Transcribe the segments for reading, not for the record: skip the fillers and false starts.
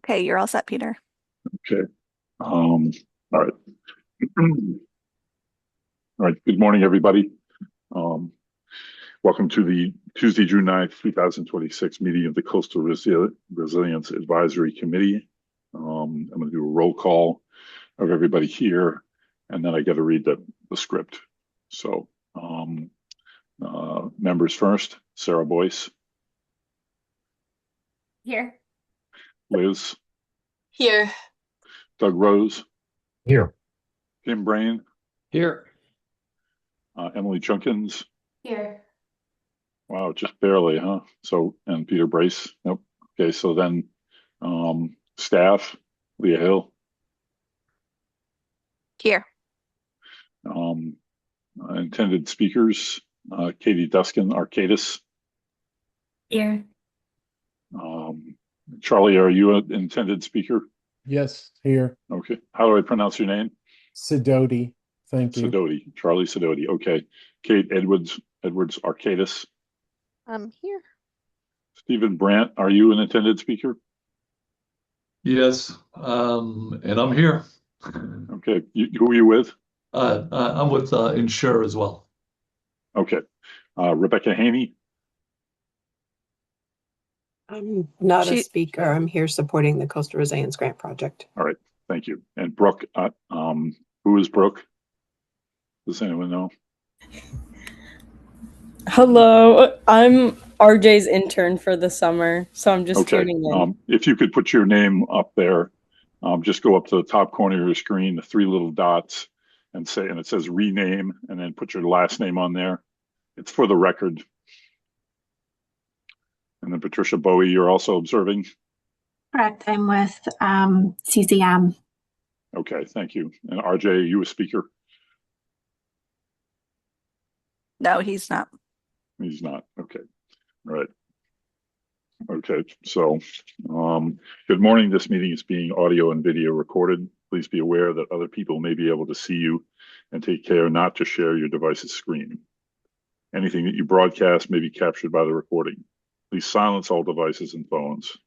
Okay, you're all set, Peter. Okay. All right. All right. Good morning, everybody. Um, Welcome to the Tuesday, June 9th, 2026 meeting of the Coastal Resilience Advisory Committee. I'm going to do a roll call of everybody here, and then I got to read the script. So, members first, Sarah Boyce. Here. Liz. Here. Doug Rose. Here. Tim Brain. Here. Emily Junkins. Here. Wow, just barely, huh? So, and Peter Brace. Nope. Okay, so then staff, Leah Hill. Here. Intended speakers, Katie Duskin, Arcadis. Here. Charlie, are you an intended speaker? Yes, here. Okay. How do I pronounce your name? Sidoti. Thank you. Sidoti. Charlie Sidoti. Okay. Kate Edwards Arcadis. I'm here. Stephen Brandt, are you an intended speaker? Yes, and I'm here. Okay. Who are you with? I'm with Insure as well. Okay. Rebecca Haney. I'm not a speaker. I'm here supporting the Coastal Resilience Grant Project. All right. Thank you. And Brooke, who is Brooke? Does anyone know? Hello, I'm RJ's intern for the summer, so I'm just tuning in. If you could put your name up there, just go up to the top corner of your screen, the three little dots, and it says rename, and then put your last name on there. It's for the record. And then Patricia Bowie, you're also observing? Correct. I'm with CCM. Okay, thank you. And RJ, are you a speaker? No, he's not. He's not. Okay. All right. Okay. So, good morning. This meeting is being audio and video recorded. Please be aware that other people may be able to see you, and take care not to share your device's screen. Anything that you broadcast may be captured by the recording. Please silence all devices and phones.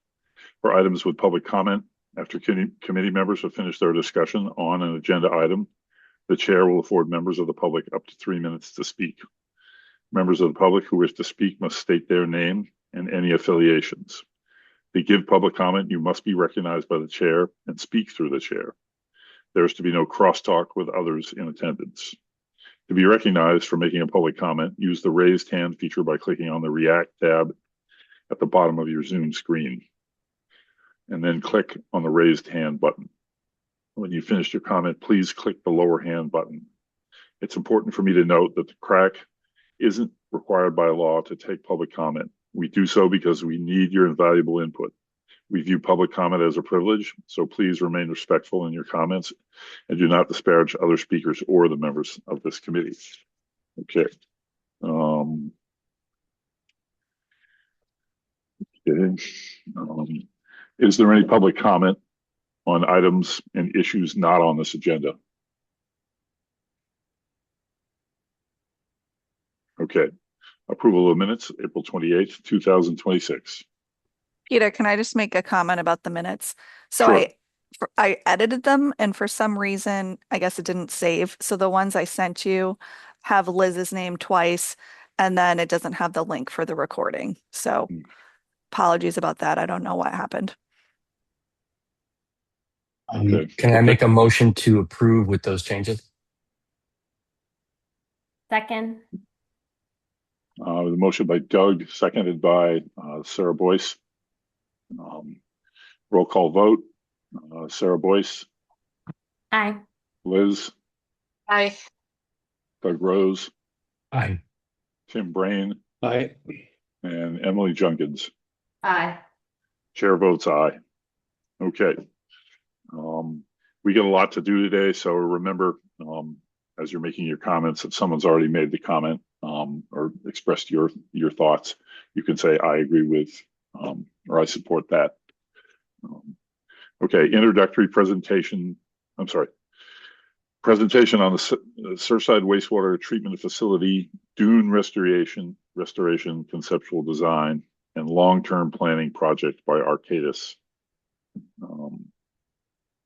For items with public comment, after committee members have finished their discussion on an agenda item, the chair will afford members of the public up to 3 minutes to speak. Members of the public who wish to speak must state their name and any affiliations. To give public comment, you must be recognized by the chair and speak through the chair. There is to be no crosstalk with others in attendance. To be recognized for making a public comment, use the raised hand feature by clicking on the React tab at the bottom of your Zoom screen, and then click on the raised hand button. When you finish your comment, please click the lower hand button. It's important for me to note that the CRAC isn't required by law to take public comment. We do so because we need your invaluable input. We view public comment as a privilege, so please remain respectful in your comments and do not disparage other speakers or the members of this committee. Okay. Is there any public comment on items and issues not on this agenda? Okay. Approval of minutes, April 28th, 2026. Peter, can I just make a comment about the minutes? So Sure. I edited them, and for some reason, I guess it didn't save. So the ones I sent you have Liz's name twice, and then it doesn't have the link for the recording. So apologies about that. I don't know what happened. Okay. Can I make a motion to approve with those changes? Second. The motion by Doug, seconded by Sarah Boyce. Roll call vote. Sarah Boyce. Aye. Liz. Aye. Doug Rose. Aye. Tim Brain. Aye. And Emily Junkins. Aye. Chair votes aye. Okay. We got a lot to do today, so remember, as you're making your comments, if someone's already made the comment or expressed your thoughts, you can say I agree with or I support that. Okay, introductory presentation. I'm sorry. Presentation on the Surfside Wastewater Treatment Facility Dune Restoration, Conceptual Design, and Long-Term Planning Project by Arcadis.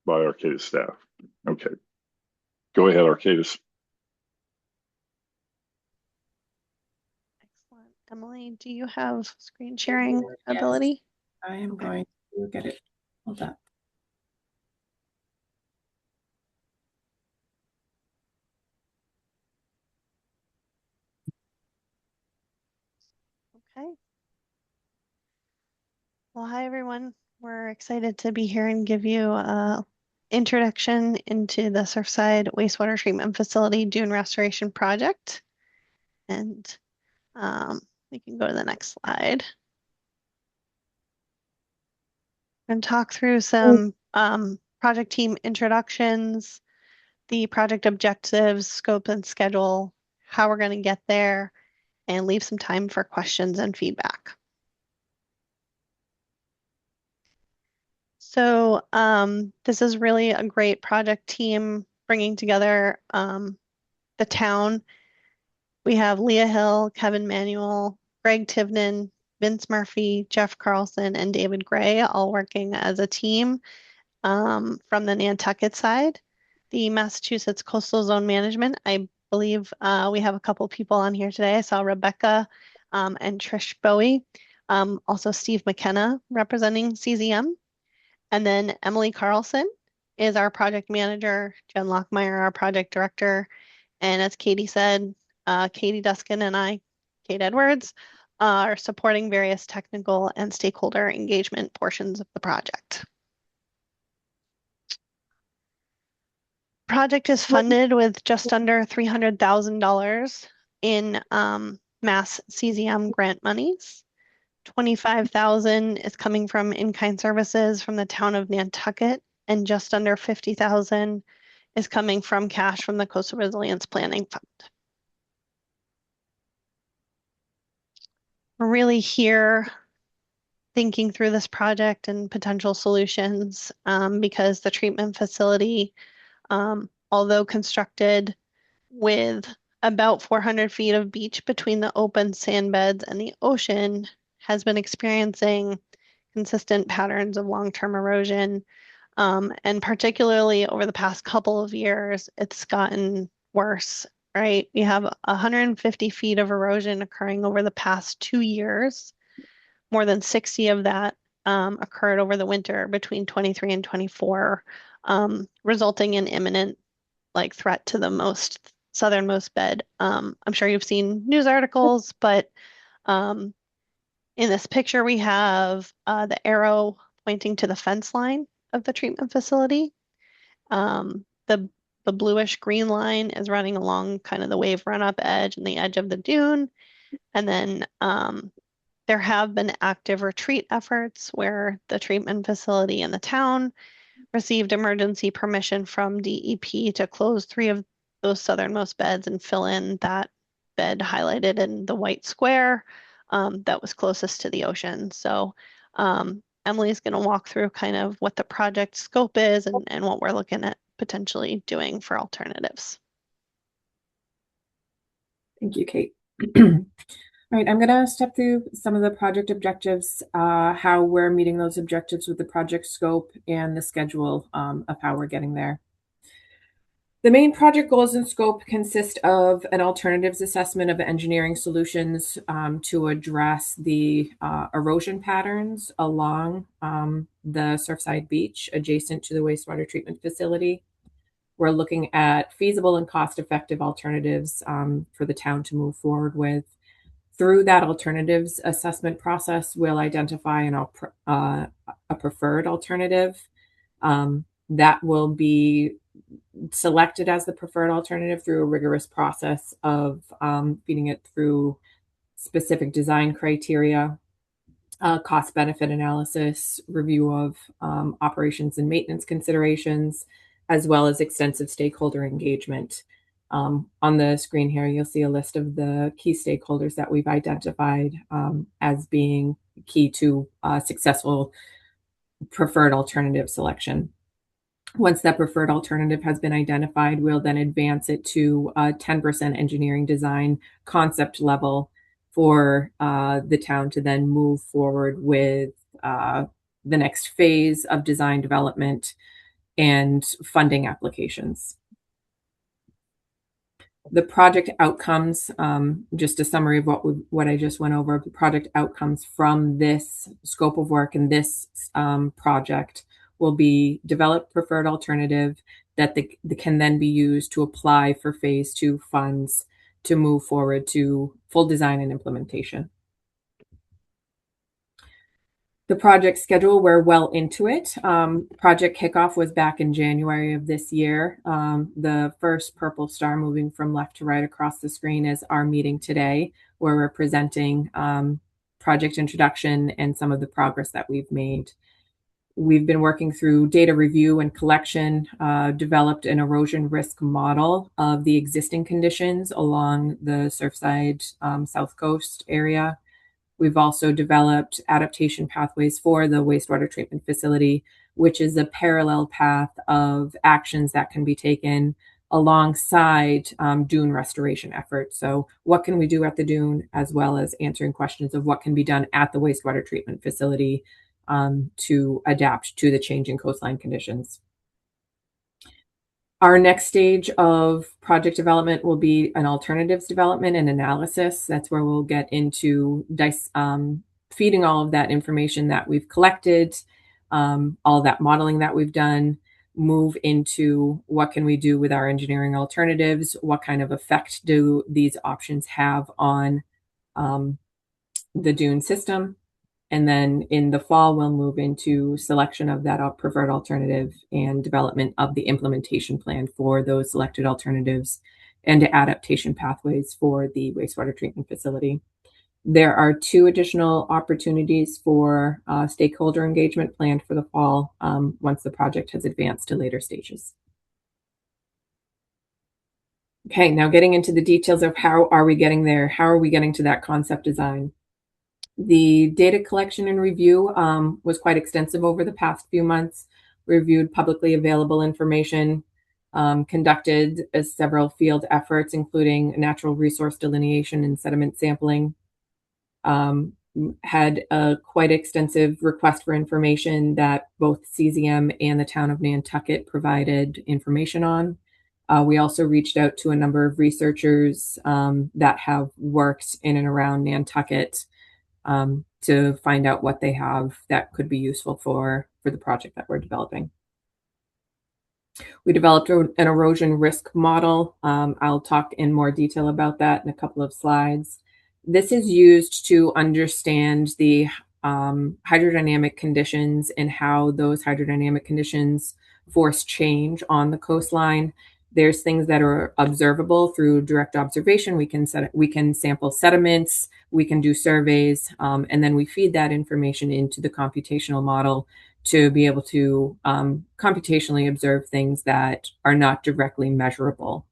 by Arcadis staff. Okay. Go ahead, Arcadis. Excellent. Emily, do you have screen sharing ability? I am going to get it pulled up. Okay. Well, hi everyone. We're excited to be here and give you a introduction into the Surfside Wastewater Treatment Facility Dune Restoration Project. And we can go to the next slide. And talk through some project team introductions, the project objectives, scope and schedule, how we're going to get there, and leave some time for questions and feedback. So this is really a great project team bringing together the town. We have Leah Hill, Kevin Manuel, Greg Tivnan, Vince Murphy, Jeff Carlson, and David Gray all working as a team from the Nantucket side. The Massachusetts Coastal Zone Management, I believe we have a couple people on here today. I saw Rebecca and Trish Bowie. Also Steve McKenna representing CZM. And then Emily Carlson is our project manager, Jen Lockmeyer, our project director. And as Katie said, Katie Duskin and I, Kate Edwards, are supporting various technical and stakeholder engagement portions of the project. Project is funded with just under $300,000 in Mass CZM grant monies. $25,000 is coming from in-kind services from the town of Nantucket, and just under $50,000 is coming from cash from the Coastal Resilience Planning Fund. We're really here thinking through this project and potential solutions because the treatment facility, although constructed with about 400 feet of beach between the open sand beds and the ocean, has been experiencing consistent patterns of long-term erosion. And particularly over the past couple of years, it's gotten worse, right? We have 150 feet of erosion occurring over the past 2 years. More than 60 of that occurred over the winter between 23 and 24, resulting in imminent threat to the southernmost bed. I'm sure you've seen news articles, but in this picture, we have the arrow pointing to the fence line of the treatment facility. The bluish green line is running along kind of the wave run-up edge and the edge of the dune. And then there have been active retreat efforts where the treatment facility and the town received emergency permission from DEP to close 3 of those southernmost beds and fill in that bed highlighted in the white square that was closest to the ocean. So Emily's going to walk through kind of what the project scope is and what we're looking at potentially doing for alternatives. Thank you, Kate. All right, I'm going to step through some of the project objectives, how we're meeting those objectives with the project scope and the schedule of how we're getting there. The main project goals and scope consist of an alternatives assessment of engineering solutions to address the erosion patterns along the Surfside Beach adjacent to the wastewater treatment facility. We're looking at feasible and cost-effective alternatives for the town to move forward with. Through that alternatives assessment process, we'll identify a preferred alternative that will be selected as the preferred alternative through a rigorous process of feeding it through specific design criteria, cost-benefit analysis, review of operations and maintenance considerations, as well as extensive stakeholder engagement. On the screen here, you'll see a list of the key stakeholders that we've identified as being key to successful preferred alternative selection. Once that preferred alternative has been identified, we'll then advance it to a 10% engineering design concept level for the town to then move forward with the next phase of design development and funding applications. The project outcomes, just a summary of what I just went over, the project outcomes from this scope of work and this project will be develop preferred alternative that can then be used to apply for phase 2 funds to move forward to full design and implementation. The project schedule, we're well into it. Project kickoff was back in January of this year. The first purple star moving from left to right across the screen is our meeting today, where we're presenting project introduction and some of the progress that we've made. We've been working through data review and collection, developed an erosion risk model of the existing conditions along the Surfside South Coast area. We've also developed adaptation pathways for the wastewater treatment facility, which is a parallel path of actions that can be taken alongside dune restoration efforts. So what can we do at the dune, as well as answering questions of what can be done at the wastewater treatment facility to adapt to the changing coastline conditions. Our next stage of project development will be an alternatives development and analysis. That's where we'll get into feeding all of that information that we've collected, all that modeling that we've done, move into what can we do with our engineering alternatives, what kind of effect do these options have on the dune system. And then in the fall, we'll move into selection of that preferred alternative and development of the implementation plan for those selected alternatives and adaptation pathways for the wastewater treatment facility. There are 2 additional opportunities for stakeholder engagement planned for the fall once the project has advanced to later stages. Okay, now getting into the details of how are we getting there? How are we getting to that concept design? The data collection and review was quite extensive over the past few months. We reviewed publicly available information, conducted several field efforts, including natural resource delineation and sediment sampling, had a quite extensive request for information that both CZM and the town of Nantucket provided information on. We also reached out to a number of researchers that have worked in and around Nantucket to find out what they have that could be useful for the project that we're developing. We developed an erosion risk model. I'll talk in more detail about that in a couple of slides. This is used to understand the hydrodynamic conditions and how those hydrodynamic conditions force change on the coastline. There's things that are observable through direct observation. We can sample sediments, we can do surveys, and then we feed that information into the computational model to be able to computationally observe things that are not directly measurable.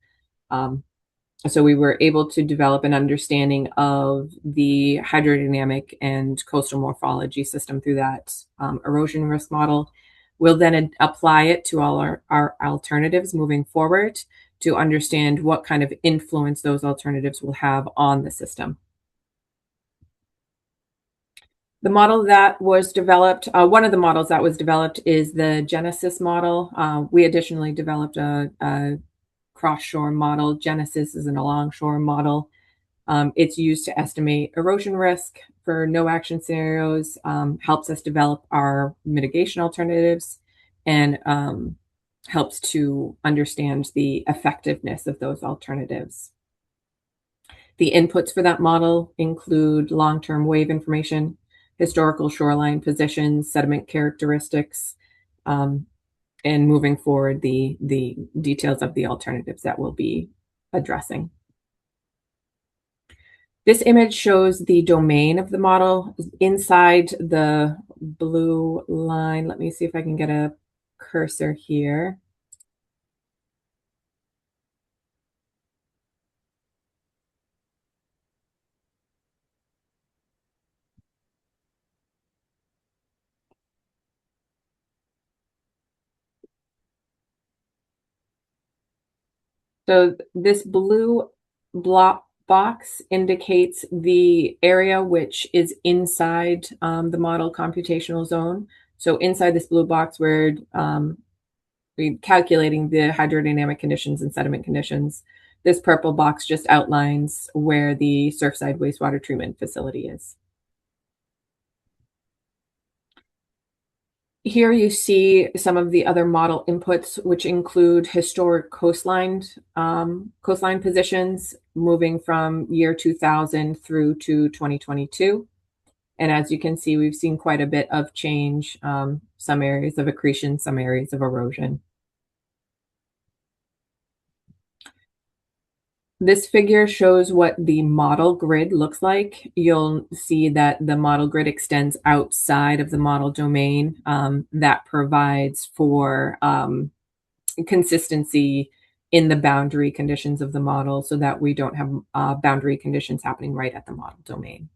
So we were able to develop an understanding of the hydrodynamic and coastal morphology system through that erosion risk model. We'll then apply it to all our alternatives moving forward to understand what kind of influence those alternatives will have on the system. The model that was developed, one of the models that was developed is the Genesis model. We additionally developed a cross-shore model. Genesis is an along-shore model. It's used to estimate erosion risk for no action scenarios, helps us develop our mitigation alternatives, and helps to understand the effectiveness of those alternatives. The inputs for that model include long-term wave information, historical shoreline positions, sediment characteristics, and moving forward, the details of the alternatives that we'll be addressing. This image shows the domain of the model inside the blue line. Let me see if I can get a cursor here. So this blue block box indicates the area which is inside the model computational zone. So inside this blue box, we're calculating the hydrodynamic conditions and sediment conditions. This purple box just outlines where the Surfside wastewater treatment facility is. Here you see some of the other model inputs, which include historic coastline positions moving from year 2000 through to 2022. And as you can see, we've seen quite a bit of change, some areas of accretion, some areas of erosion. This figure shows what the model grid looks like. You'll see that the model grid extends outside of the model domain. That provides for consistency in the boundary conditions of the model so that we don't have boundary conditions happening right at the model domain.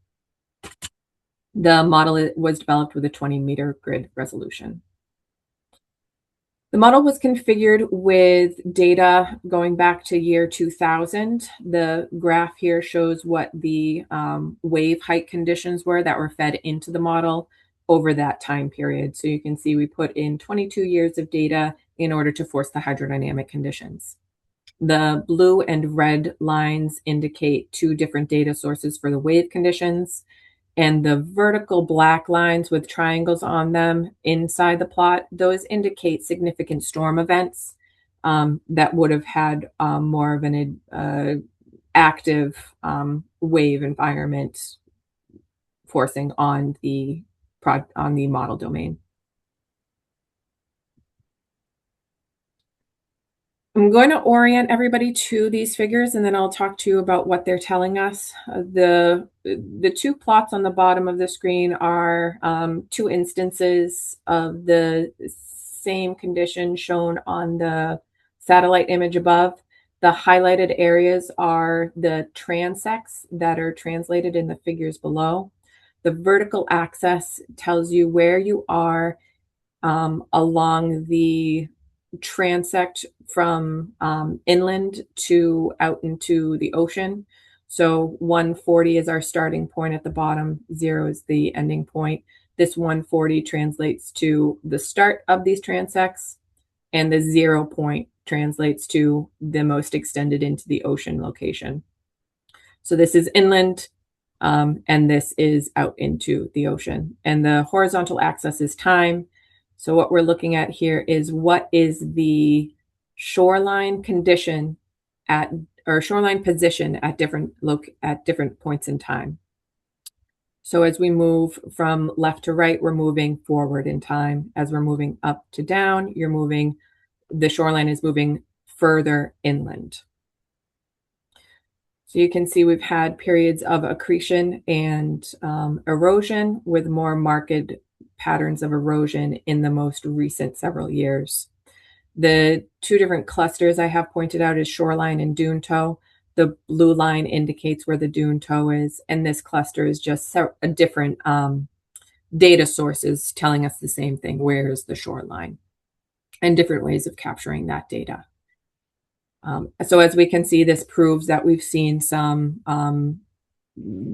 The model was developed with a 20-meter grid resolution. The model was configured with data going back to year 2000. The graph here shows what the wave height conditions were that were fed into the model over that time period. So you can see we put in 22 years of data in order to force the hydrodynamic conditions. The blue and red lines indicate two different data sources for the wave conditions. And the vertical black lines with triangles on them inside the plot, those indicate significant storm events that would have had more of an active wave environment forcing on the model domain. I'm going to orient everybody to these figures, and then I'll talk to you about what they're telling us. The two plots on the bottom of the screen are two instances of the same condition shown on the satellite image above. The highlighted areas are the transects that are translated in the figures below. The vertical axis tells you where you are along the transect from inland to out into the ocean. So 140 is our starting point at the bottom, 0 is the ending point. This 140 translates to the start of these transects, and the 0 point translates to the most extended into the ocean location. So this is inland, and this is out into the ocean. And the horizontal axis is time. So what we're looking at here is what is the shoreline condition or shoreline position at different points in time. So as we move from left to right, we're moving forward in time. As we're moving up to down, the shoreline is moving further inland. So you can see we've had periods of accretion and erosion with more marked patterns of erosion in the most recent several years. The two different clusters I have pointed out is shoreline and dune toe. The blue line indicates where the dune toe is, and this cluster is just a different data sources telling us the same thing, where is the shoreline, and different ways of capturing that data. So as we can see, this proves that we've seen some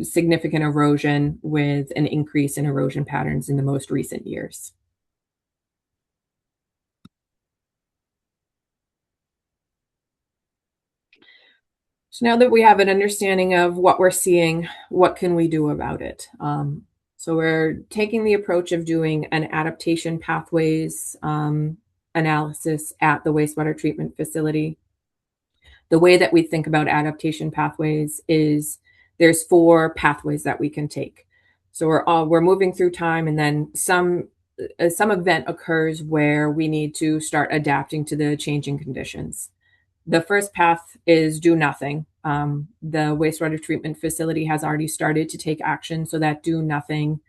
significant erosion with an increase in erosion patterns in the most recent years. So now that we have an understanding of what we're seeing, what can we do about it? So we're taking the approach of doing an adaptation pathways analysis at the wastewater treatment facility. The way that we think about adaptation pathways is there's 4 pathways that we can take. So we're moving through time, and then some event occurs where we need to start adapting to the changing conditions. The first path is do nothing. The wastewater treatment facility has already started to take action, so that do nothing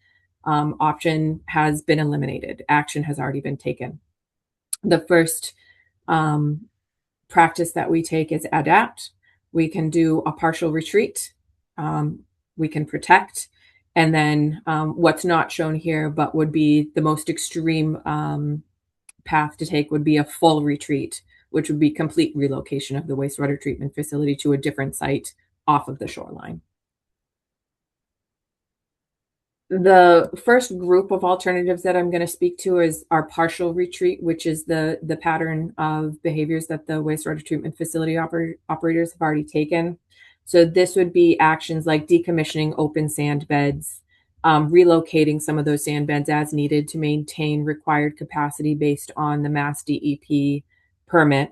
option has been eliminated. Action has already been taken. The first practice that we take is adapt. We can do a partial retreat. We can protect. And then what's not shown here, but would be the most extreme path to take, would be a full retreat, which would be complete relocation of the wastewater treatment facility to a different site off of the shoreline. The first group of alternatives that I'm going to speak to is our partial retreat, which is the pattern of behaviors that the wastewater treatment facility operators have already taken. So this would be actions like decommissioning open sand beds, relocating some of those sand beds as needed to maintain required capacity based on the Mass DEP permit.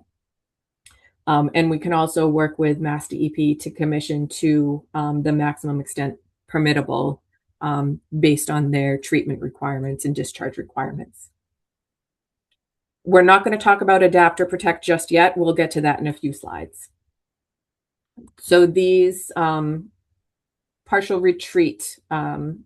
And we can also work with Mass DEP to commission to the maximum extent permittable based on their treatment requirements and discharge requirements. We're not going to talk about adapt or protect just yet. We'll get to that in a few slides. So these partial retreat, our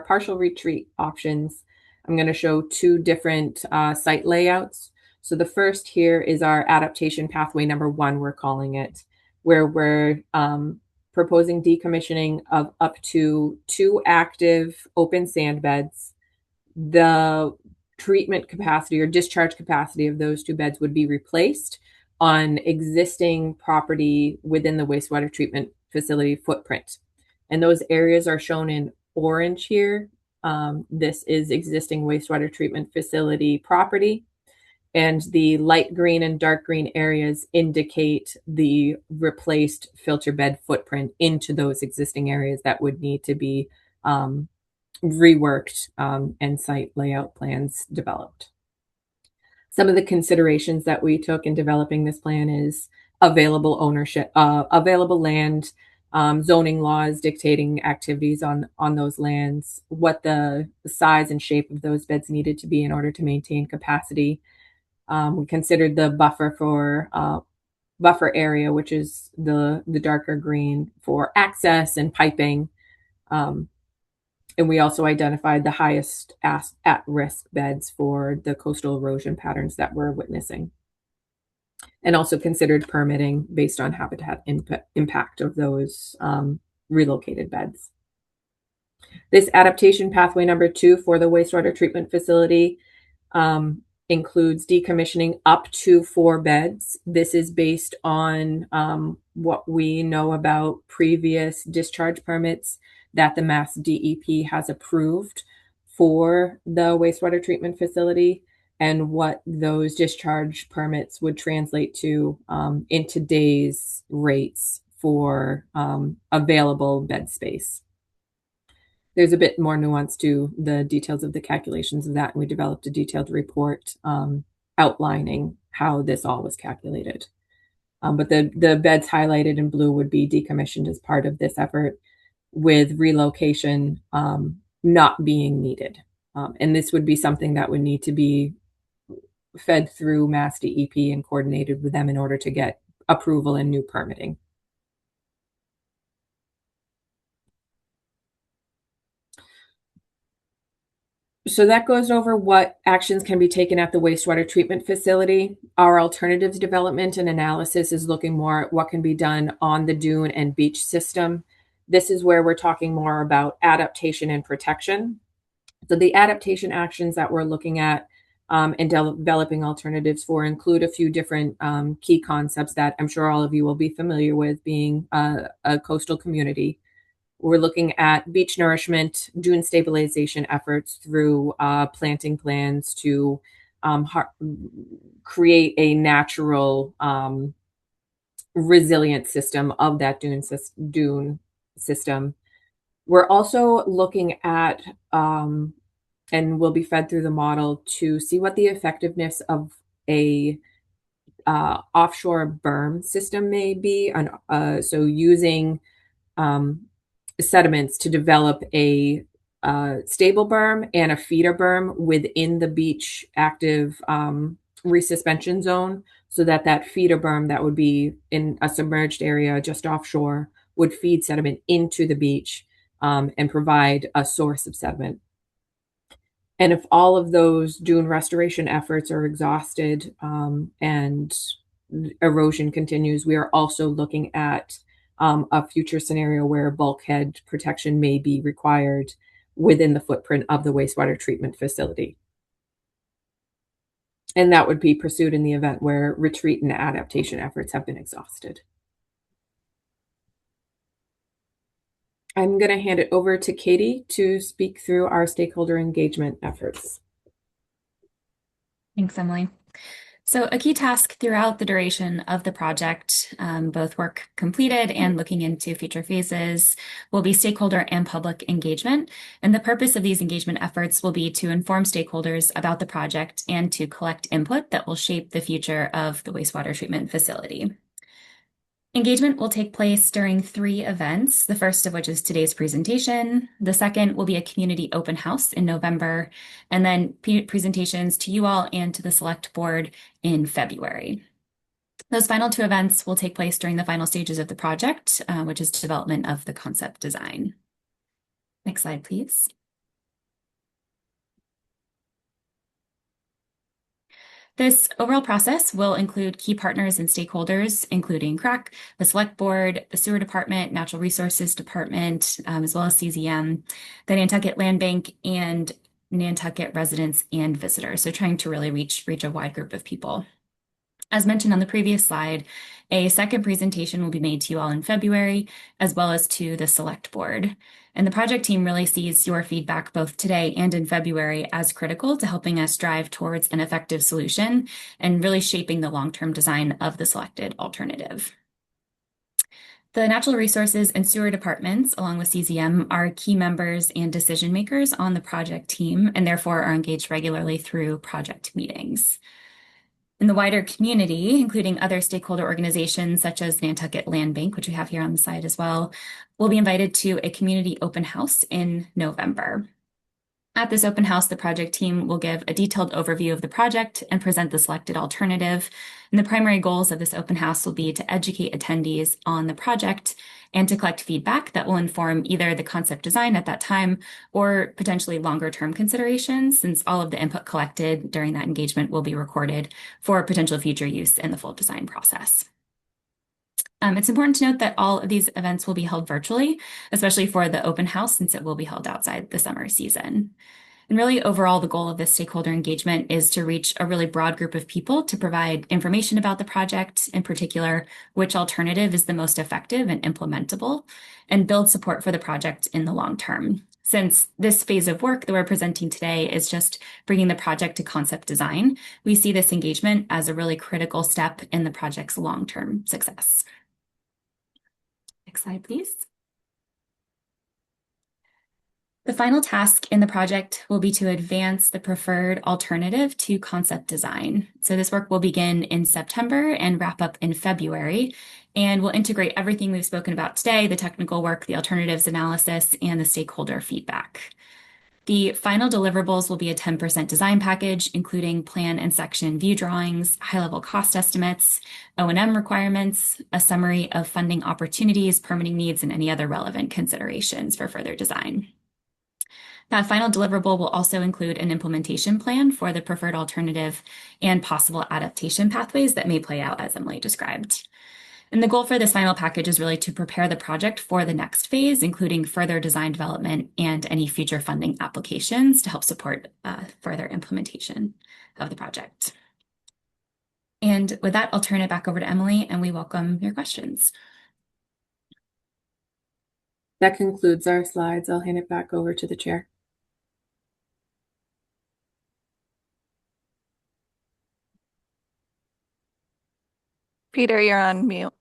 partial retreat options, I'm going to show two different site layouts. So the first here is our adaptation pathway number 1, we're calling it, where we're proposing decommissioning of up to 2 active open sand beds. The treatment capacity or discharge capacity of those 2 beds would be replaced on existing property within the wastewater treatment facility footprint. And those areas are shown in orange here. This is existing wastewater treatment facility property. And the light green and dark green areas indicate the replaced filter bed footprint into those existing areas that would need to be reworked and site layout plans developed. Some of the considerations that we took in developing this plan is available ownership, available land, zoning laws dictating activities on those lands, what the size and shape of those beds needed to be in order to maintain capacity. We considered the buffer area, which is the darker green, for access and piping. And we also identified the highest at-risk beds for the coastal erosion patterns that we're witnessing. And also considered permitting based on habitat impact of those relocated beds. This adaptation pathway number 2 for the wastewater treatment facility includes decommissioning up to 4 beds. This is based on what we know about previous discharge permits that the Mass DEP has approved for the wastewater treatment facility and what those discharge permits would translate to in today's rates for available bed space. There's a bit more nuance to the details of the calculations of that, and we developed a detailed report outlining how this all was calculated. But the beds highlighted in blue would be decommissioned as part of this effort, with relocation not being needed. And this would be something that would need to be fed through Mass DEP and coordinated with them in order to get approval and new permitting. So that goes over what actions can be taken at the wastewater treatment facility. Our alternatives development and analysis is looking more at what can be done on the dune and beach system. This is where we're talking more about adaptation and protection. So the adaptation actions that we're looking at and developing alternatives for include a few different key concepts that I'm sure all of you will be familiar with, being a coastal community. We're looking at beach nourishment, dune stabilization efforts through planting plans to create a natural resilient system of that dune system. We're also looking at, and will be fed through the model to see what the effectiveness of a offshore berm system may be. So using sediments to develop a stable berm and a feeder berm within the beach active resuspension zone, so that feeder berm that would be in a submerged area just offshore would feed sediment into the beach and provide a source of sediment. And if all of those dune restoration efforts are exhausted and erosion continues, we are also looking at a future scenario where bulkhead protection may be required within the footprint of the wastewater treatment facility. And that would be pursued in the event where retreat and adaptation efforts have been exhausted. I'm going to hand it over to Katie to speak through our stakeholder engagement efforts. Thanks, Emily. So a key task throughout the duration of the project, both work completed and looking into future phases, will be stakeholder and public engagement. And the purpose of these engagement efforts will be to inform stakeholders about the project and to collect input that will shape the future of the wastewater treatment facility. Engagement will take place during 3 events, the first of which is today's presentation. The second will be a community open house in November, and then presentations to you all and to the select board in February. Those final 2 events will take place during the final stages of the project, which is development of the concept design. Next slide, please. This overall process will include key partners and stakeholders, including CRAC, the Select Board, the Sewer Department, Natural Resources Department, as well as CZM, the Nantucket Land Bank, and Nantucket residents and visitors. So trying to really reach a wide group of people. As mentioned on the previous slide, a second presentation will be made to you all in February, as well as to the Select Board. And the project team really sees your feedback both today and in February as critical to helping us drive towards an effective solution and really shaping the long-term design of the selected alternative. The Natural Resources and Sewer Departments, along with CZM, are key members and decision makers on the project team, and therefore are engaged regularly through project meetings. In the wider community, including other stakeholder organizations such as Nantucket Land Bank, which we have here on the side as well, will be invited to a community open house in November. At this open house, the project team will give a detailed overview of the project and present the selected alternative. And the primary goals of this open house will be to educate attendees on the project and to collect feedback that will inform either the concept design at that time or potentially longer term considerations, since all of the input collected during that engagement will be recorded for potential future use in the full design process. It's important to note that all of these events will be held virtually, especially for the open house, since it will be held outside the summer season. And really, overall, the goal of this stakeholder engagement is to reach a really broad group of people to provide information about the project, in particular, which alternative is the most effective and implementable, and build support for the project in the long term. Since this phase of work that we're presenting today is just bringing the project to concept design, we see this engagement as a really critical step in the project's long-term success. Next slide, please. The final task in the project will be to advance the preferred alternative to concept design. So this work will begin in September and wrap up in February, and we'll integrate everything we've spoken about today, the technical work, the alternatives analysis, and the stakeholder feedback. The final deliverables will be a 10% design package, including plan and section view drawings, high-level cost estimates, O&M requirements, a summary of funding opportunities, permitting needs, and any other relevant considerations for further design. That final deliverable will also include an implementation plan for the preferred alternative and possible adaptation pathways that may play out as Emily described. And the goal for this final package is really to prepare the project for the next phase, including further design development and any future funding applications to help support further implementation of the project. And with that, I'll turn it back over to Emily, and we welcome your questions. That concludes our slides. I'll hand it back over to the chair. Peter, you're on mute.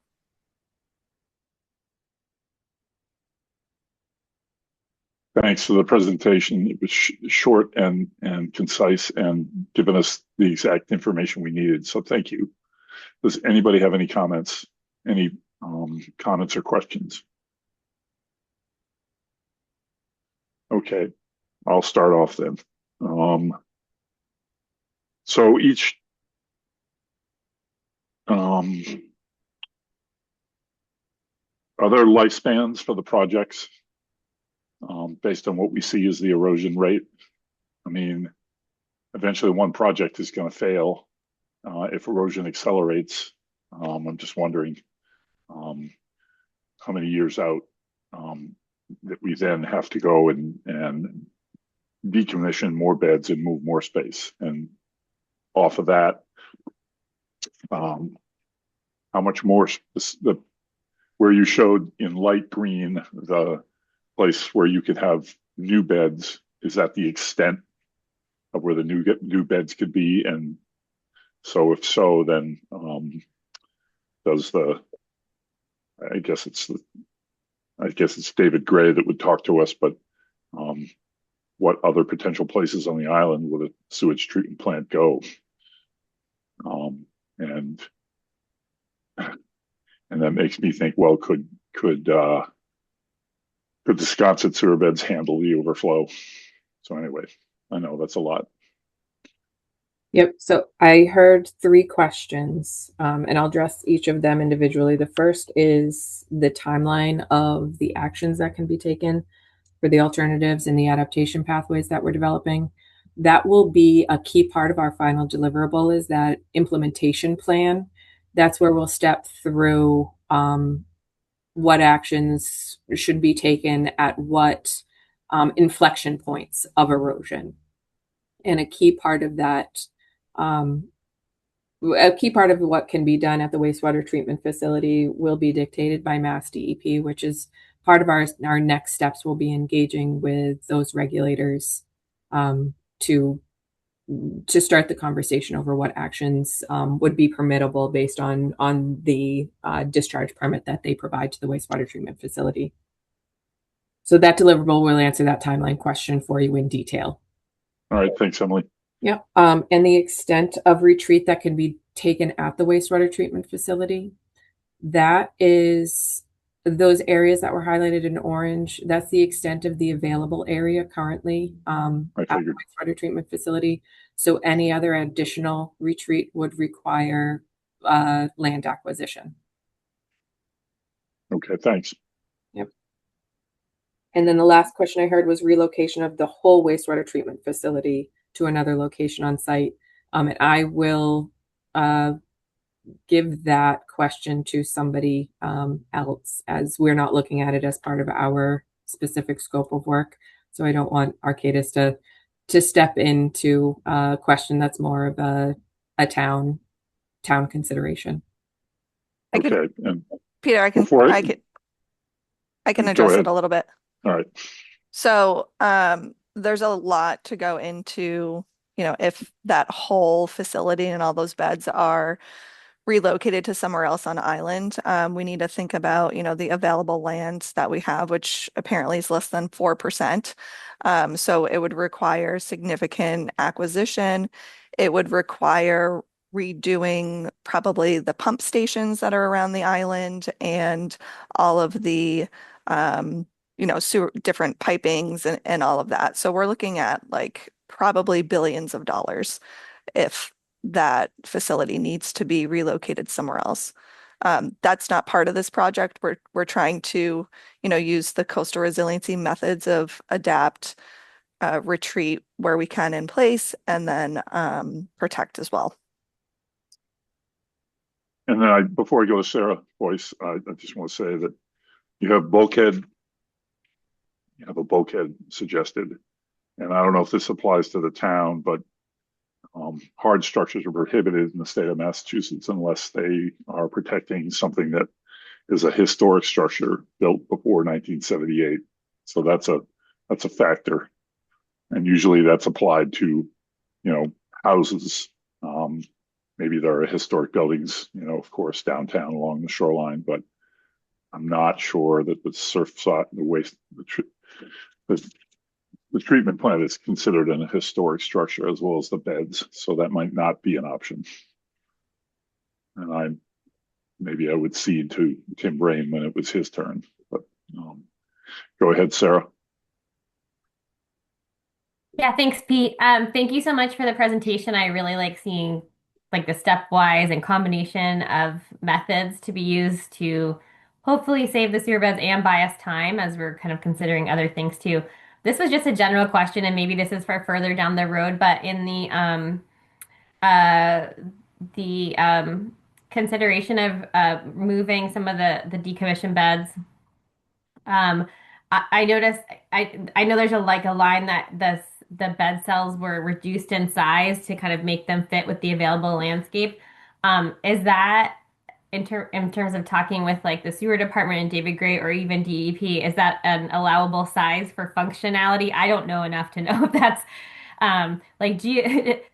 Thanks for the presentation. It was short and concise and given us the exact information we needed. So thank you. Does anybody have any comments? Any comments or questions? Okay, I'll start off then. So each are there lifespans for the projects based on what we see as the erosion rate? I mean, eventually one project is going to fail if erosion accelerates. I'm just wondering how many years out that we then have to go and decommission more beds and move more space. And off of that. How much more where you showed in light green the place where you could have new beds, is that the extent of where the new beds could be? And so if so, then does the I guess it's David Gray that would talk to us, but what other potential places on the island would a sewage treatment plant go? And that makes me think, well, could the Sconset sewer beds handle the overflow? So anyway, I know that's a lot. Yep. So I heard 3 questions, and I'll address each of them individually. The first is the timeline of the actions that can be taken for the alternatives and the adaptation pathways that we're developing. That will be a key part of our final deliverable, is that implementation plan. That's where we'll step through what actions should be taken at what inflection points of erosion. And a key part of that, a key part of what can be done at the wastewater treatment facility will be dictated by Mass DEP, which is part of our next steps. Will be engaging with those regulators to start the conversation over what actions would be permittable based on the discharge permit that they provide to the wastewater treatment facility. So that deliverable will answer that timeline question for you in detail. All right, thanks, Emily. Yeah, and the extent of retreat that can be taken at the wastewater treatment facility, that is those areas that were highlighted in orange. That's the extent of the available area currently at the wastewater treatment facility. So any other additional retreat would require land acquisition. Okay, thanks. Yep. And then the last question I heard was relocation of the whole wastewater treatment facility to another location on site. And I will give that question to somebody else, as we're not looking at it as part of our specific scope of work. So I don't want Arcadis to step into a question that's more of a town consideration. Okay. Peter, I can address it a little bit. All right. So there's a lot to go into, if that whole facility and all those beds are relocated to somewhere else on island. We need to think about, the available lands that we have, which apparently is less than 4%. So it would require significant acquisition. It would require redoing probably the pump stations that are around the island and all of the, sewer, different pipings and all of that. So we're looking at like probably billions of dollars if that facility needs to be relocated somewhere else. That's not part of this project. We're trying to, use the coastal resiliency methods of adapt, retreat where we can in place, and then protect as well. And then before I go to Sarah Boyce, I just want to say that you have a bulkhead suggested, and I don't know if this applies to the town, but hard structures are prohibited in the state of Massachusetts unless they are protecting something that is a historic structure built before 1978. So that's a factor, and usually that's applied to, houses. Maybe there are historic buildings, of course, downtown along the shoreline, but I'm not sure that the the treatment plant is considered a historic structure as well as the beds, so that might not be an option. And maybe I would cede to Tim Brain when it was his turn, but go ahead, Sarah. Yeah, thanks, Pete. Thank you so much for the presentation. I really like seeing like the stepwise and combination of methods to be used to hopefully save the sewer beds and buy us time as we're kind of considering other things too. This was just a general question, and maybe this is for further down the road, but in the consideration of moving some of the decommissioned beds, I noticed I know there's a line that this the bed cells were reduced in size to kind of make them fit with the available landscape. Is that in terms of talking with like the sewer department and David Gray or even DEP, is that an allowable size for functionality? I don't know enough to know if that's like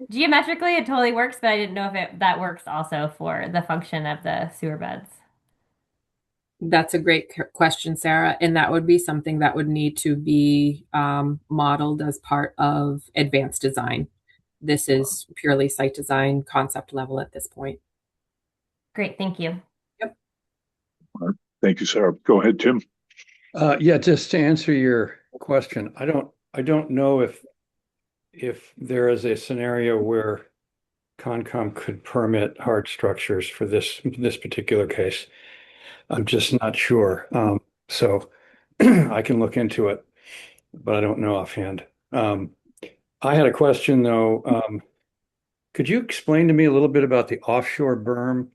geometrically it totally works, but I didn't know if that works also for the function of the sewer beds. That's a great question, Sarah. And that would be something that would need to be modeled as part of advanced design. This is purely site design concept level at this point. Great, thank you. Yep. All right. Thank you, Sarah. Go ahead, Tim. Yeah, just to answer your question, I don't know if there is a scenario where Concom could permit hard structures for this particular case. I'm just not sure. So I can look into it, but I don't know offhand. I had a question though. Could you explain to me a little bit about the offshore berm,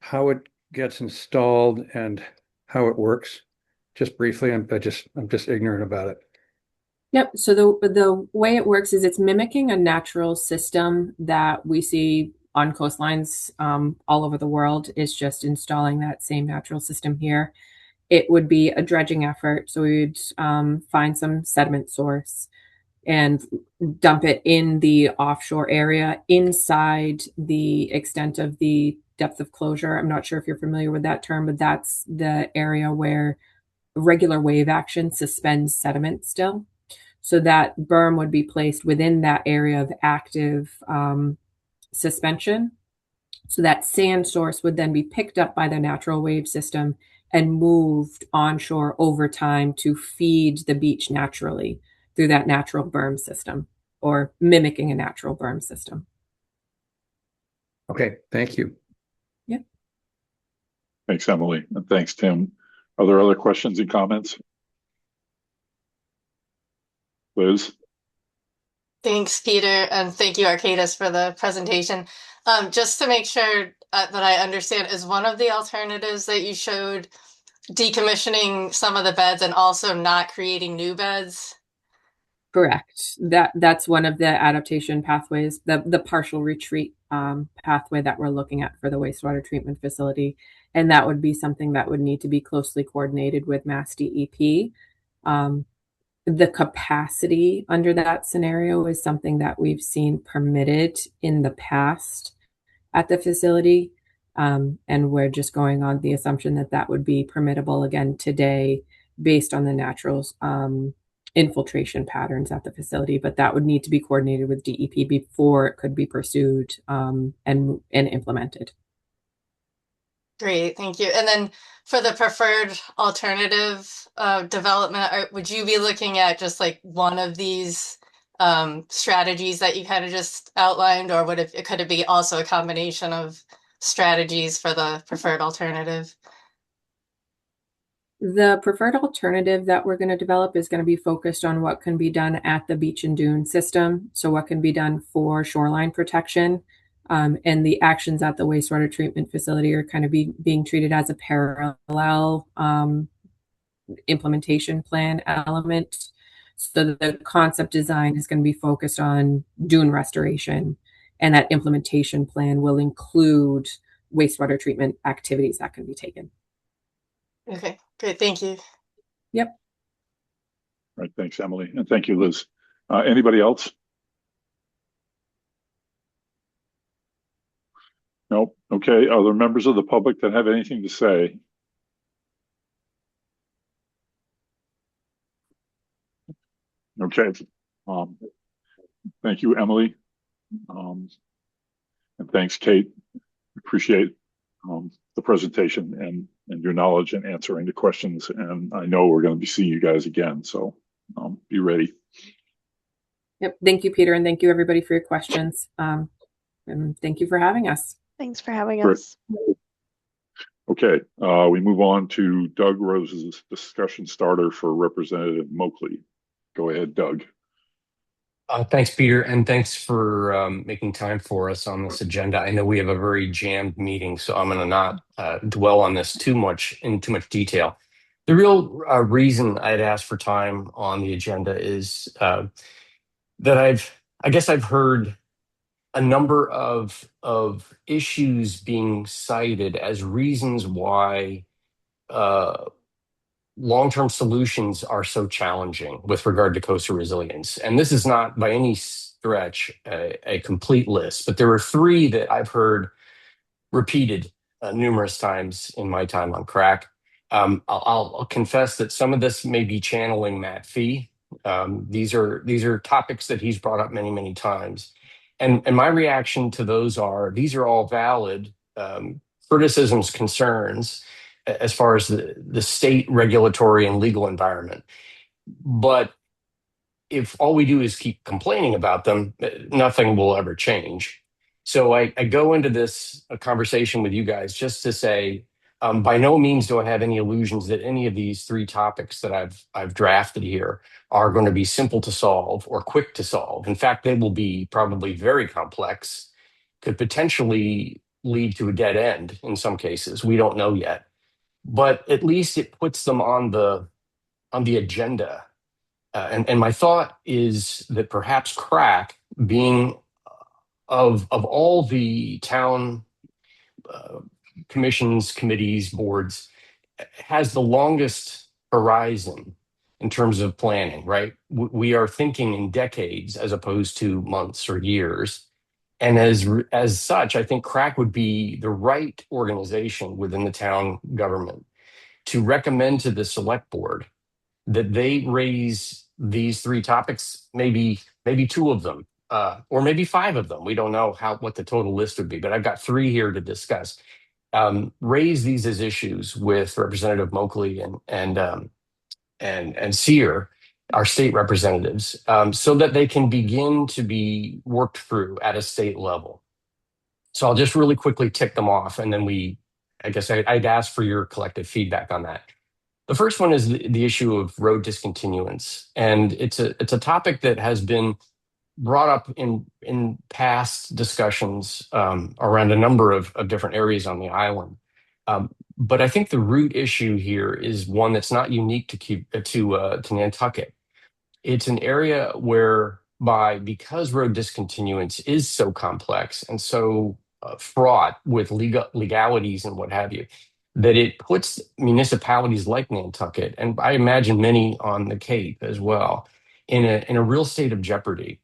how it gets installed and how it works? Just briefly, I'm just ignorant about it. Yep. So the way it works is it's mimicking a natural system that we see on coastlines all over the world. Is just installing that same natural system here. It would be a dredging effort. So we'd find some sediment source and dump it in the offshore area inside the extent of the depth of closure. I'm not sure if you're familiar with that term, but that's the area where regular wave action suspends sediment still. So that berm would be placed within that area of active suspension. So that sand source would then be picked up by the natural wave system and moved onshore over time to feed the beach naturally through that natural berm system, or mimicking a natural berm system. Okay, thank you. Yeah. Thanks, Emily, and thanks, Tim. Are there other questions and comments? Liz? Thanks, Peter, and thank you, Arcadis, for the presentation. Just to make sure that I understand, is one of the alternatives that you showed decommissioning some of the beds and also not creating new beds? Correct. That's one of the adaptation pathways, the partial retreat pathway that we're looking at for the wastewater treatment facility. And that would be something that would need to be closely coordinated with Mass DEP. The capacity under that scenario is something that we've seen permitted in the past at the facility. And we're just going on the assumption that that would be permittable again today based on the natural infiltration patterns at the facility. But that would need to be coordinated with DEP before it could be pursued and implemented. Great, thank you. And then for the preferred alternative development, would you be looking at just like one of these strategies that you kind of just outlined, or could it be also a combination of strategies for the preferred alternative? The preferred alternative that we're going to develop is going to be focused on what can be done at the beach and dune system. So what can be done for shoreline protection. And the actions at the wastewater treatment facility are kind of being treated as a parallel implementation plan element. So the concept design is going to be focused on dune restoration, and that implementation plan will include wastewater treatment activities that can be taken. Okay, great, thank you. Yep. All right, thanks, Emily, and thank you, Liz. Anybody else? Nope. Okay. Are there members of the public that have anything to say? Okay. Thank you, Emily. And thanks, Kate. Appreciate the presentation and your knowledge in answering the questions. And I know we're going to be seeing you guys again, so be ready. Yep. Thank you, Peter, and thank you everybody for your questions. And thank you for having us. Thanks for having us. Okay, we move on to Doug Rose's discussion starter for Representative Moakley. Go ahead, Doug. Thanks, Peter, and thanks for making time for us on this agenda. I know we have a very jammed meeting, so I'm going to not dwell on this too much detail. The real reason I'd asked for time on the agenda is that I guess I've heard a number of issues being cited as reasons why long-term solutions are so challenging with regard to coastal resilience. And this is not by any stretch a complete list, but there are three that I've heard repeated numerous times in my time on CRAC. I'll confess that some of this may be channeling Matt Fee. These are topics that he's brought up many times. And my reaction to those these are all valid criticisms, concerns, as far as the state regulatory and legal environment. But if all we do is keep complaining about them, nothing will ever change. So I go into this conversation with you guys just to say, by no means do I have any illusions that any of these three topics that I've drafted here are going to be simple to solve or quick to solve. In fact, they will be probably very complex, could potentially lead to a dead end in some cases. We don't know yet. But at least it puts them on the agenda. And my thought is that perhaps CRAC, being of all the town commissions, committees, boards, has the longest horizon in terms of planning, right? We are thinking in decades as opposed to months or years. And as such, I think CRAC would be the right organization within the town government to recommend to the select board that they raise these three topics, maybe two of them, or maybe five of them. We don't know what the total list would be, but I've got three here to discuss. Raise these as issues with Representative Moakley and Sear, our state representatives, so that they can begin to be worked through at a state level. So I'll just really quickly tick them off, and then I'd ask for your collective feedback on that. The first one is the issue of road discontinuance, and it's a topic that has been brought up in past discussions around a number of different areas on the island. But I think the root issue here is one that's not unique to Nantucket. It's an area because road discontinuance is so complex and so fraught with legalities and what have you, that it puts municipalities like Nantucket, and I imagine many on the Cape as well, in a real state of jeopardy.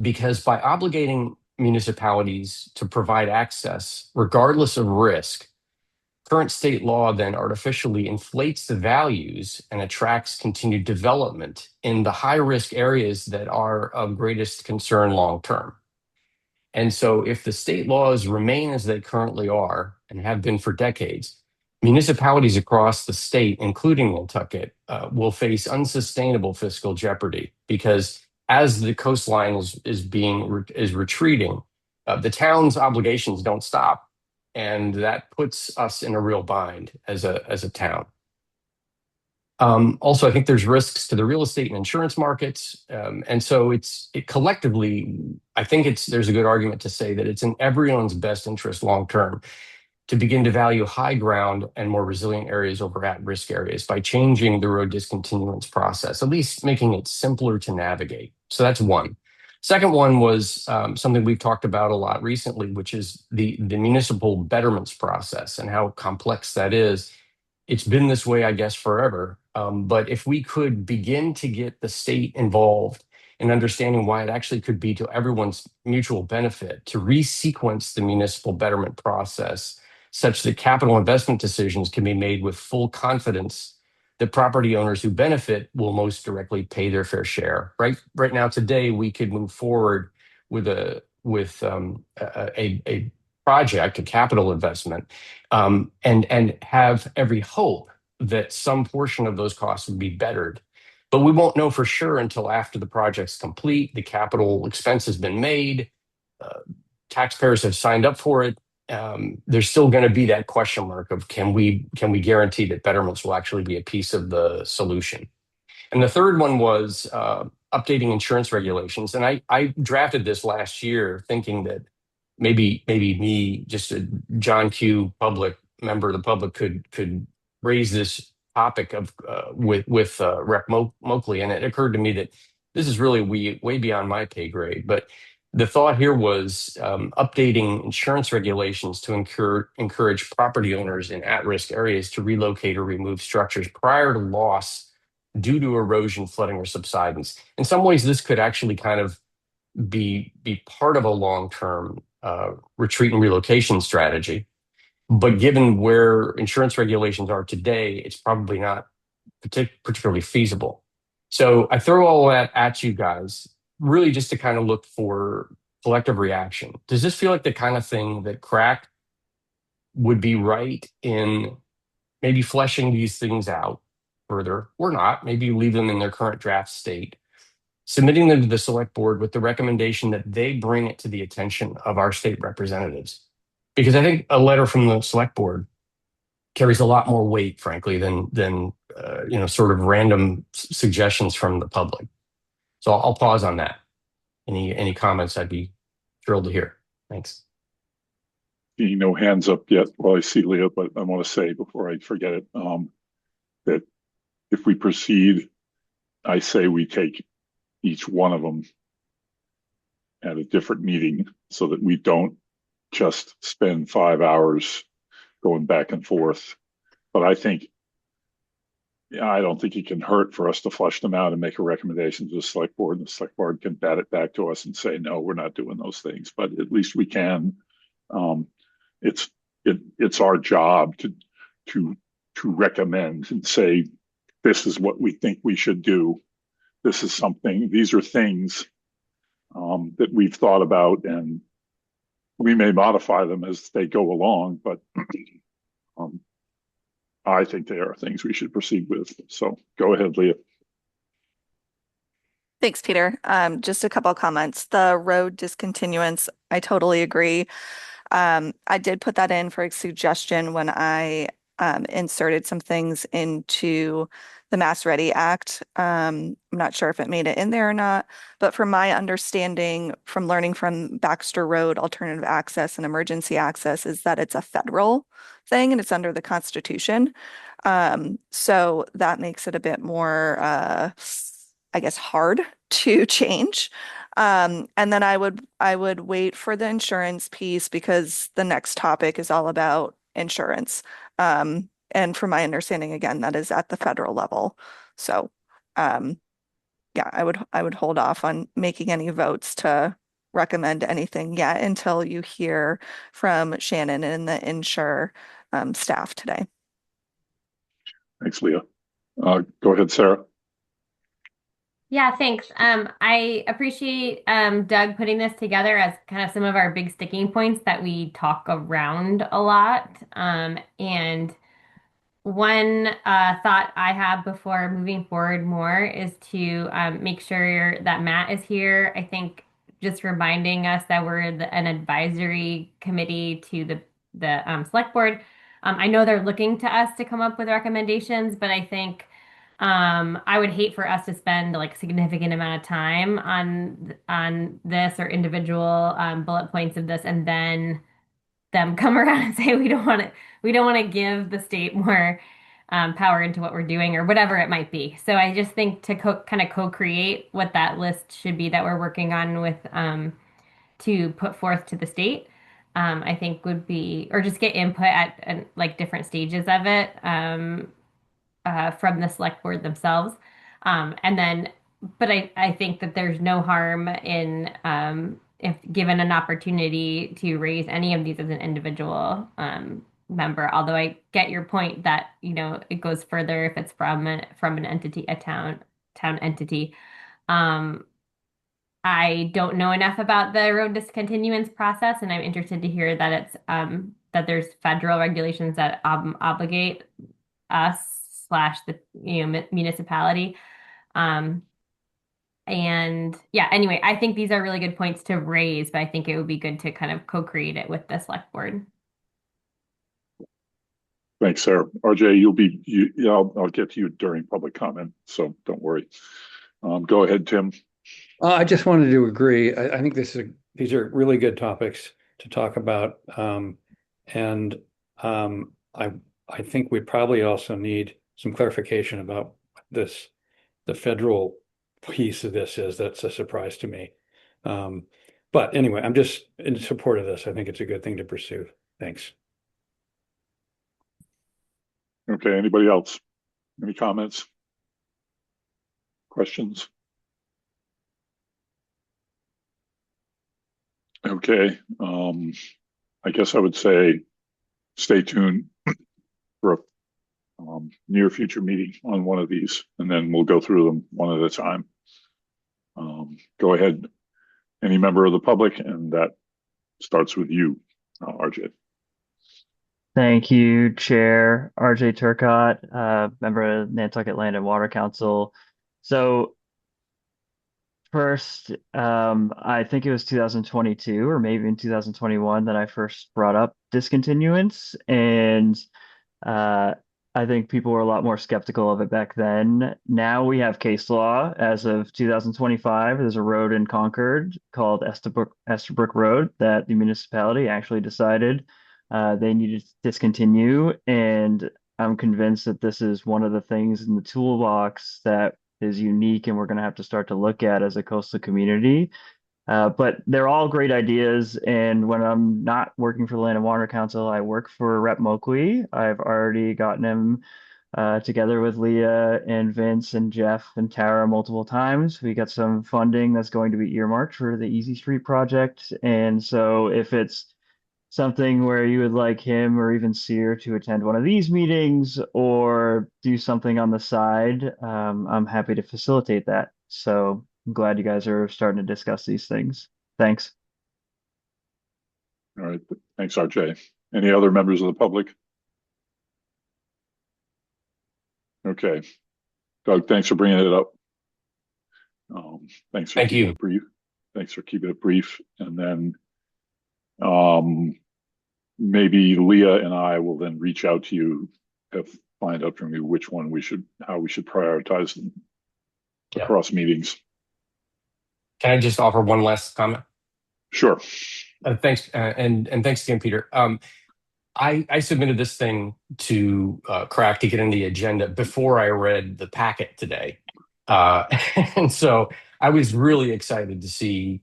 Because by obligating municipalities to provide access, regardless of risk, current state law then artificially inflates the values and attracts continued development in the high-risk areas that are of greatest concern long-term. And so if the state laws remain as they currently are and have been for decades, municipalities across the state, including Nantucket, will face unsustainable fiscal jeopardy because as the coastline is retreating, the town's obligations don't stop. And that puts us in a real bind as a town. Also, I think there's risks to the real estate and insurance markets. And so collectively, I think there's a good argument to say that it's in everyone's best interest long-term to begin to value high ground and more resilient areas over at-risk areas by changing the road discontinuance process, at least making it simpler to navigate. So that's one. Second one was something we've talked about a lot recently, which is the municipal betterments process and how complex that is. It's been this way, I guess, forever. But if we could begin to get the state involved in understanding why it actually could be to everyone's mutual benefit to resequence the municipal betterment process such that capital investment decisions can be made with full confidence that property owners who benefit will most directly pay their fair share. Right now, today, we could move forward with a project, a capital investment, and have every hope that some portion of those costs would be bettered. But we won't know for sure until after the project's complete, the capital expense has been made, taxpayers have signed up for it. There's still going to be that question mark of can we guarantee that betterments will actually be a piece of the solution? And the third one was updating insurance regulations. And I drafted this last year thinking that maybe me, just a John Q. member of the public, could raise this topic with Rep. Moakley. And it occurred to me that this is really way beyond my pay grade, but the thought here was updating insurance regulations to encourage property owners in at-risk areas to relocate or remove structures prior to loss due to erosion, flooding, or subsidence. In some ways, this could actually kind of be part of a long-term retreat and relocation strategy. But given where insurance regulations are today, it's probably not particularly feasible. So I throw all that at you guys, really just to kind of look for collective reaction. Does this feel like the kind of thing that CRAC would be right in maybe fleshing these things out further, or not? Maybe leave them in their current draft state, submitting them to the select board with the recommendation that they bring it to the attention of our state representatives. Because I think a letter from the select board carries a lot more weight, frankly, than sort of random suggestions from the public. So I'll pause on that. Any comments? I'd be thrilled to hear. Thanks. Seeing no hands up yet. Well, I see Leah, but I want to say before I forget it, that if we proceed, I say we take each one of them at a different meeting so that we don't just spend 5 hours going back and forth. But I think, I don't think it can hurt for us to flush them out and make a recommendation to the select board, and the select board can bat it back to us and say, no, we're not doing those things. But at least we can. It's our job to recommend and say, this is what we think we should do. This is something, these are things that we've thought about, and we may modify them as they go along, but I think they are things we should proceed with. So go ahead, Leah. Thanks, Peter. Just a couple of comments. The road discontinuance, I totally agree. I did put that in for a suggestion when I inserted some things into the Mass Ready Act. I'm not sure if it made it in there or not, but from my understanding from learning from Baxter Road Alternative Access and Emergency Access is that it's a federal thing and it's under the Constitution. So that makes it a bit more, I guess, hard to change. And then I would wait for the insurance piece because the next topic is all about insurance. And from my understanding, again, that is at the federal level. So, yeah, I would hold off on making any votes to recommend anything yet until you hear from Shannon and the Insure staff today. Thanks, Leah. Go ahead, Sarah. Yeah, thanks. I appreciate Doug putting this together as kind of some of our big sticking points that we talk around a lot. And one thought I have before moving forward more is to make sure that Matt is here. I think just reminding us that we're an advisory committee to the select board. I know they're looking to us to come up with recommendations, but I think I would hate for us to spend like significant amount of time on this or individual bullet points of this, and then them come around and say we don't want to give the state more power into what we're doing or whatever it might be. So I just think to kind of co-create what that list should be that we're working on with to put forth to the state, I think would be, or just get input at like different stages of it from the select board themselves. And then, but I think that there's no harm in if given an opportunity to raise any of these as an individual member. Although I get your point that it goes further if it's from an entity, a town entity. I don't know enough about the road discontinuance process, and I'm interested to hear that it's that there's federal regulations that obligate us / the municipality. And yeah, anyway, I think these are really good points to raise, but I think it would be good to kind of co-create it with the select board. Thanks, Sarah. RJ, I'll get to you during public comment, so don't worry. Go ahead, Tim. I just wanted to agree. I think these are really good topics to talk about, and I think we probably also need some clarification about the federal piece of this is that's a surprise to me. But anyway, I'm just in support of this. I think it's a good thing to pursue. Thanks. Okay, anybody else? Any comments? Questions? Okay, I guess I would say stay tuned for a near future meeting on one of these, and then we'll go through them one at a time. Go ahead, any member of the public, and that starts with you, RJ. Thank you, Chair RJ Turcott, member of Nantucket Land and Water Council. So first, I think it was 2022 or maybe in 2021 that I first brought up discontinuance, and I think people were a lot more skeptical of it back then. Now we have case law as of 2025. There's a road in Concord called Estabrook Road that the municipality actually decided they needed to discontinue. And I'm convinced that this is one of the things in the toolbox that is unique and we're going to have to start to look at as a coastal community. But they're all great ideas. And when I'm not working for the Land and Water Council, I work for Rep Moakley. I've already gotten him together with Leah and Vince and Jeff and Tara multiple times. We got some funding that's going to be earmarked for the Easy Street project. And so if it's something where you would like him or even Sear to attend one of these meetings or do something on the side, I'm happy to facilitate that. So I'm glad you guys are starting to discuss these things. Thanks. All right, thanks, RJ. Any other members of the public? Okay, Doug, thanks for bringing it up. Thanks for keeping it brief. Thanks for keeping it brief. And then maybe Leah and I will then reach out to you to find out from you which one how we should prioritize them across meetings. Can I just offer one last comment? Sure. Thanks, and thanks again, Peter. I submitted this thing to CRAC to get in the agenda before I read the packet today, and so I was really excited to see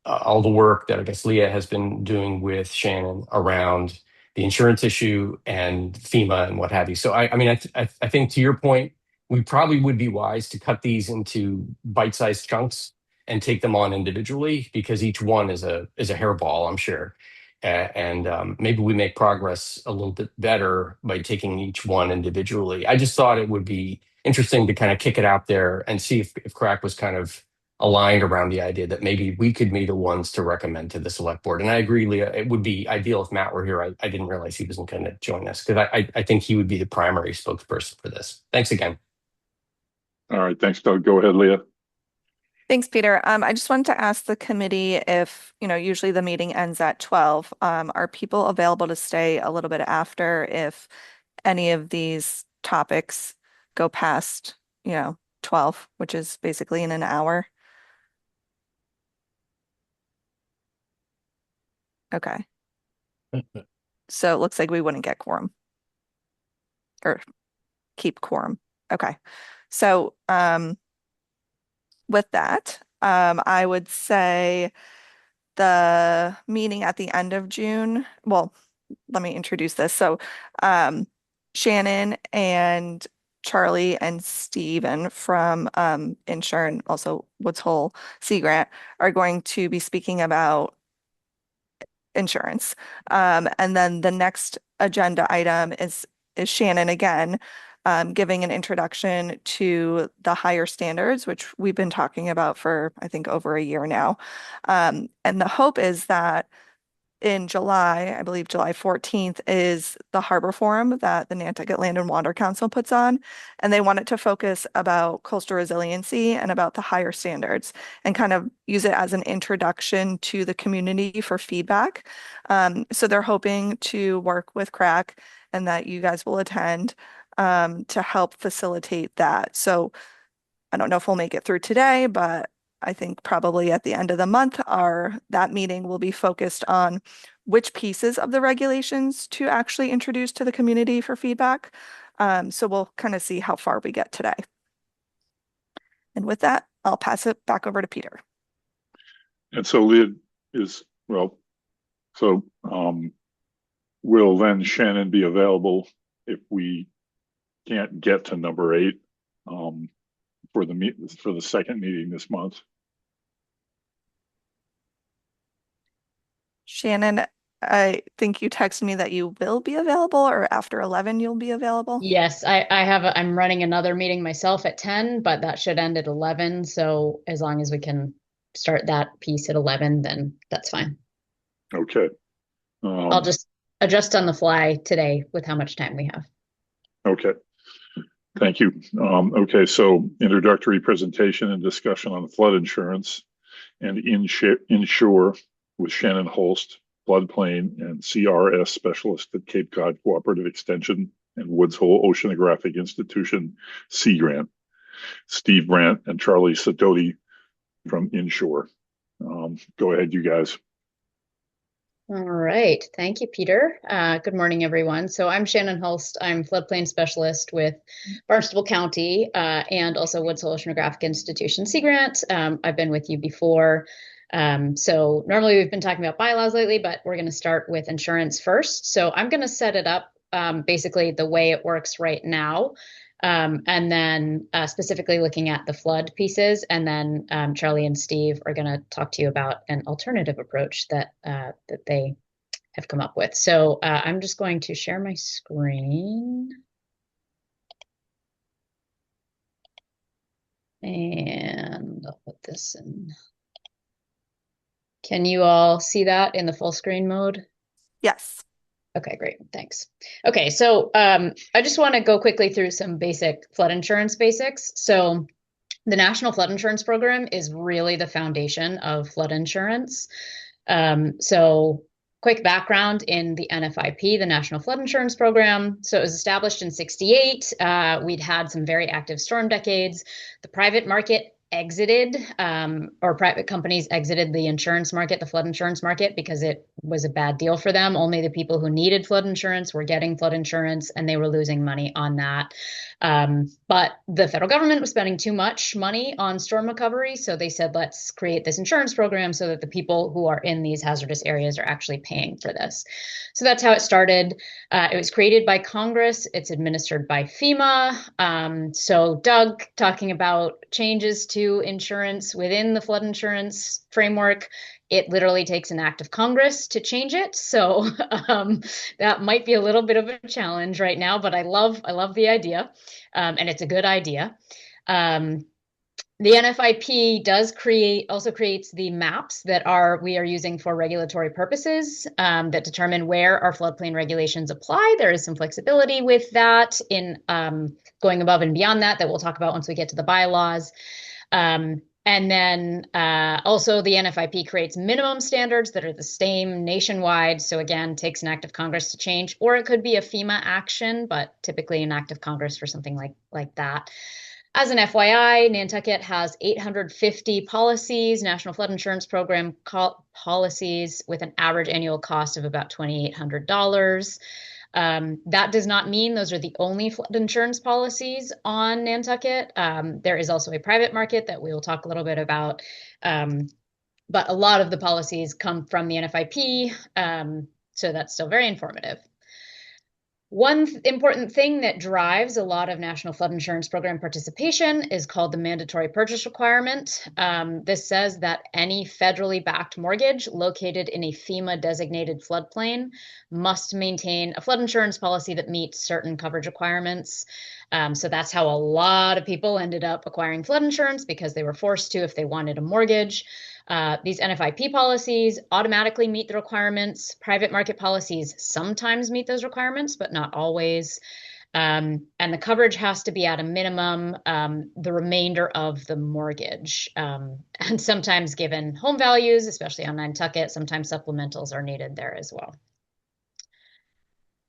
all the work that I guess Leah has been doing with Shannon around the insurance issue and FEMA and what have you. So I mean, I think to your point, we probably would be wise to cut these into bite-sized chunks and take them on individually because each one is a hairball, I'm sure. And maybe we make progress a little bit better by taking each one individually. I just thought it would be interesting to kind of kick it out there and see if CRAC was kind of aligned around the idea that maybe we could be the ones to recommend to the select board. And I agree, Leah, it would be ideal if Matt were here. I didn't realize he wasn't going to join us because I think he would be the primary spokesperson for this. Thanks again. All right, thanks, Doug. Go ahead, Leah. Thanks, Peter. I just wanted to ask the committee if, usually the meeting ends at 12. Are people available to stay a little bit after if any of these topics go past, 12, which is basically in an hour? Okay. So it looks like we wouldn't get quorum or keep quorum. Okay. So, with that, I would say the meeting at the end of June. Well, let me introduce this. So, Shannon and Charlie and Steven from Insure and also Woods Hole Sea Grant are going to be speaking about insurance. And then the next agenda item is Shannon again, giving an introduction to the higher standards, which we've been talking about for, I think, over a year now. And the hope is that in July, I believe July 14th, is the Harbor Forum that the Nantucket Land and Water Council puts on. And they want it to focus about coastal resiliency and about the higher standards and kind of use it as an introduction to the community for feedback. So they're hoping to work with CRAC and that you guys will attend to help facilitate that. So I don't know if we'll make it through today, but I think probably at the end of the month, that meeting will be focused on which pieces of the regulations to actually introduce to the community for feedback. So we'll kind of see how far we get today. And with that, I'll pass it back over to Peter. And so Leah will then Shannon be available if we can't get to number 8 for the second meeting this month? Shannon, I think you texted me that you will be available, or after 11 you'll be available. Yes, I'm running another meeting myself at 10, but that should end at 11. So as long as we can start that piece at 11, then that's fine. Okay. I'll just adjust on the fly today with how much time we have. Okay. Thank you. Okay, so introductory presentation and discussion on flood insurance and insure with Shannon Holst, floodplain and CRS specialist at Cape Cod Cooperative Extension and Woods Hole Oceanographic Institution, Sea Grant, Steve Brandt and Charlie Sidoti from Inshore. Go ahead, you guys. All right. Thank you, Peter. Good morning, everyone. So I'm Shannon Holst. I'm floodplain specialist with Barnstable County and also Woods Hole Oceanographic Institution, Sea Grant. I've been with you before. So normally we've been talking about bylaws lately, but we're going to start with insurance first. So I'm going to set it up basically the way it works right now. And then specifically looking at the flood pieces, and then Charlie and Steve are going to talk to you about an alternative approach that they have come up with. So I'm just going to share my screen. And I'll put this in. Can you all see that in the full screen mode? Yes. Okay, great. Thanks. Okay, so I just want to go quickly through some basic flood insurance basics. So the National Flood Insurance Program is really the foundation of flood insurance. So quick background in the NFIP, the National Flood Insurance Program. So it was established in '68. We'd had some very active storm decades. The private market exited, or private companies exited the insurance market, the flood insurance market, because it was a bad deal for them. Only the people who needed flood insurance were getting flood insurance, and they were losing money on that. But the federal government was spending too much money on storm recovery, so they said, let's create this insurance program so that the people who are in these hazardous areas are actually paying for this. So that's how it started. It was created by Congress. It's administered by FEMA. So Doug talking about changes to insurance within the flood insurance framework. It literally takes an act of Congress to change it. So that might be a little bit of a challenge right now, but I love the idea, and it's a good idea. The NFIP also creates the maps that we are using for regulatory purposes that determine where our floodplain regulations apply. There is some flexibility with that in going above and beyond that we'll talk about once we get to the bylaws. And then also the NFIP creates minimum standards that are the same nationwide. So again, takes an act of Congress to change, or it could be a FEMA action, but typically an act of Congress for something like that. As an FYI, Nantucket has 850 policies, National Flood Insurance Program policies, with an average annual cost of about $2,800. That does not mean those are the only flood insurance policies on Nantucket. There is also a private market that we will talk a little bit about, but a lot of the policies come from the NFIP, so that's still very informative. One important thing that drives a lot of National Flood Insurance Program participation is called the mandatory purchase requirement. This says that any federally backed mortgage located in a FEMA designated floodplain must maintain a flood insurance policy that meets certain coverage requirements. So that's how a lot of people ended up acquiring flood insurance, because they were forced to if they wanted a mortgage. These NFIP policies automatically meet the requirements. Private market policies sometimes meet those requirements, but not always. And the coverage has to be at a minimum, the remainder of the mortgage. And sometimes, given home values, especially on Nantucket, sometimes supplementals are needed there as well.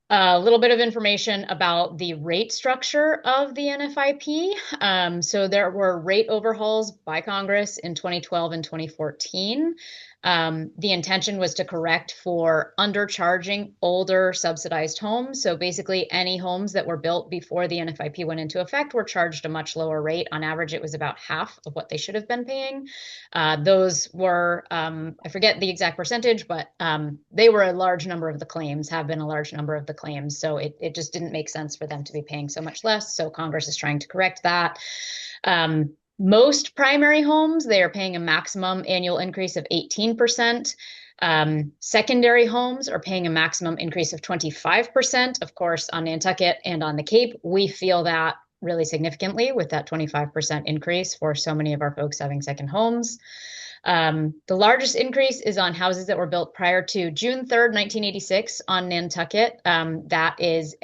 a little bit of information about the rate structure of the NFIP. So there were rate overhauls by Congress in 2012 and 2014. The intention was to correct for undercharging older subsidized homes. So basically, any homes that were built before the NFIP went into effect were charged a much lower rate. On average, it was about half of what they should have been paying. Those were, I forget the exact percentage, but they were a large number of the claims, have been a large number of the claims. So it just didn't make sense for them to be paying so much less. So Congress is trying to correct that. Most primary homes, they are paying a maximum annual increase of 18%. Secondary homes are paying a maximum increase of 25%. Of course, on Nantucket and on the Cape, we feel that really significantly with that 25% increase for so many of our folks having second homes. The largest increase is on houses that were built prior to June 3rd, 1986 on Nantucket. That is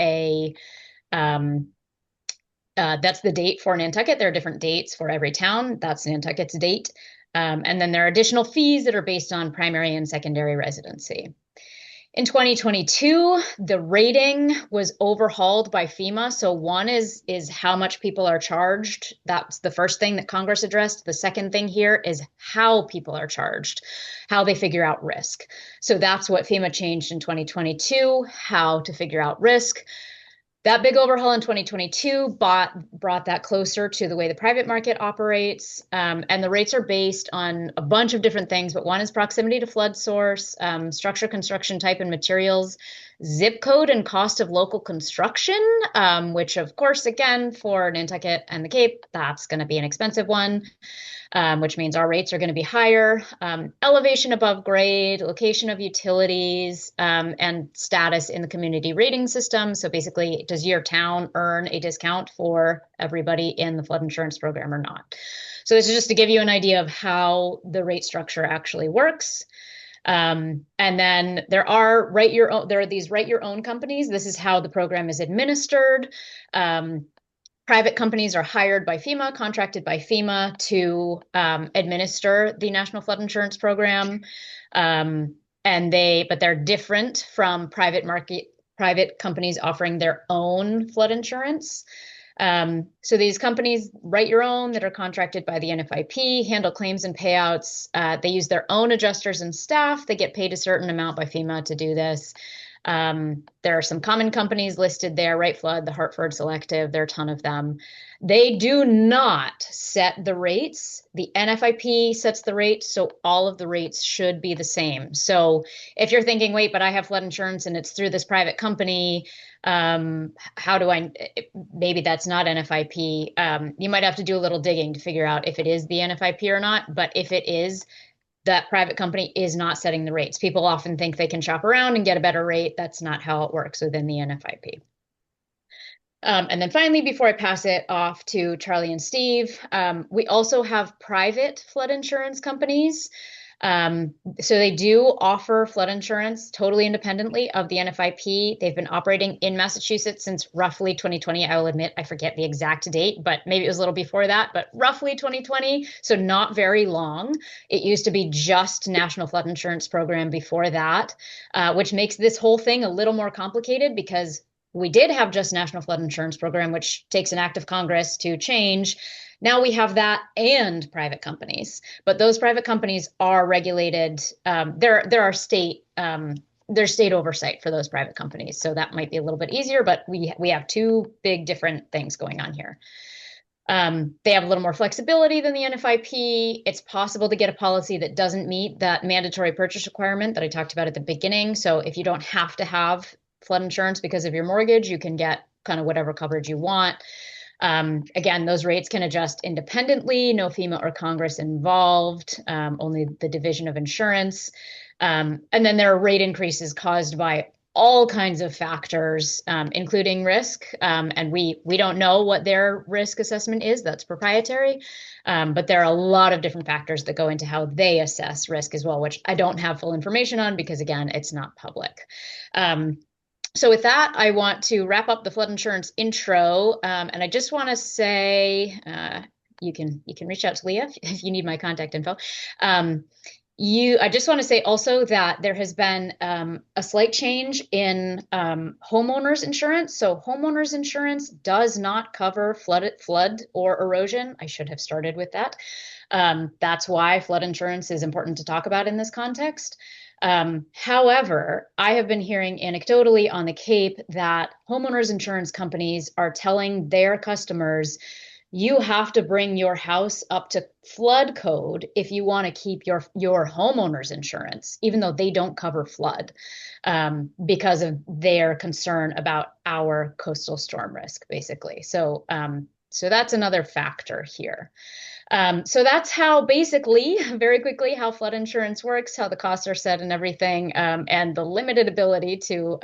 that's the date for Nantucket. There are different dates for every town. That's Nantucket's date. And then there are additional fees that are based on primary and secondary residency. In 2022, the rating was overhauled by FEMA. So one is how much people are charged. That's the first thing that Congress addressed. The second thing here is how people are charged, how they figure out risk. So that's what FEMA changed in 2022, how to figure out risk. That big overhaul in 2022 brought that closer to the way the private market operates. And the rates are based on a bunch of different things, but one is proximity to flood source, structure, construction type, and materials, zip code and cost of local construction, which of course, again, for Nantucket and the Cape, that's going to be an expensive one. Which means our rates are going to be higher, elevation above grade, location of utilities, and status in the community rating system. So basically, does your town earn a discount for everybody in the flood insurance program or not? So this is just to give you an idea of how the rate structure actually works. And then there are these write your own companies. This is how the program is administered. Private companies are hired by FEMA, contracted by FEMA to administer the National Flood Insurance Program. But they're different from private companies offering their own flood insurance. So these companies write your own that are contracted by the NFIP, handle claims and payouts. They use their own adjusters and staff. They get paid a certain amount by FEMA to do this. There are some common companies listed there, Wright Flood, the Hartford Selective, there are a ton of them. They do not set the rates. The NFIP sets the rates, so all of the rates should be the same. So if you're thinking, wait, but I have flood insurance and it's through this private company, how do I, maybe that's not NFIP. You might have to do a little digging to figure out if it is the NFIP or not, but if it is, that private company is not setting the rates. People often think they can shop around and get a better rate. That's not how it works within the NFIP. And then finally, before I pass it off to Charlie and Steve, we also have private flood insurance companies. So they do offer flood insurance totally independently of the NFIP. They've been operating in Massachusetts since roughly 2020. I will admit, I forget the exact date, but maybe it was a little before that, but roughly 2020. So not very long. It used to be just National Flood Insurance Program before that, which makes this whole thing a little more complicated because we did have just National Flood Insurance Program, which takes an act of Congress to change. Now we have that and private companies, but those private companies are regulated. There are state there's state oversight for those private companies, so that might be a little bit easier. But we have two big different things going on here. They have a little more flexibility than the NFIP. It's possible to get a policy that doesn't meet that mandatory purchase requirement that I talked about at the beginning. So if you don't have to have flood insurance because of your mortgage, you can get kind of whatever coverage you want. Again, those rates can adjust independently, no FEMA or Congress involved, only the Division of Insurance. And then there are rate increases caused by all kinds of factors, including risk. And we don't know what their risk assessment is. That's proprietary. But there are a lot of different factors that go into how they assess risk as well, which I don't have full information on because, again, it's not public. So with that, I want to wrap up the flood insurance intro. And I just want to say, you can reach out to Leah if you need my contact info. I just want to say also that there has been a slight change in homeowners insurance. So homeowners insurance does not cover flood or erosion. I should have started with that. That's why flood insurance is important to talk about in this context. However, I have been hearing anecdotally on the Cape that homeowners insurance companies are telling their customers, you have to bring your house up to flood code if you want to keep your homeowner's insurance, even though they don't cover flood, because of their concern about our coastal storm risk, basically. So that's another factor here. So that's how basically, very quickly, how flood insurance works, how the costs are set and everything, and the limited ability to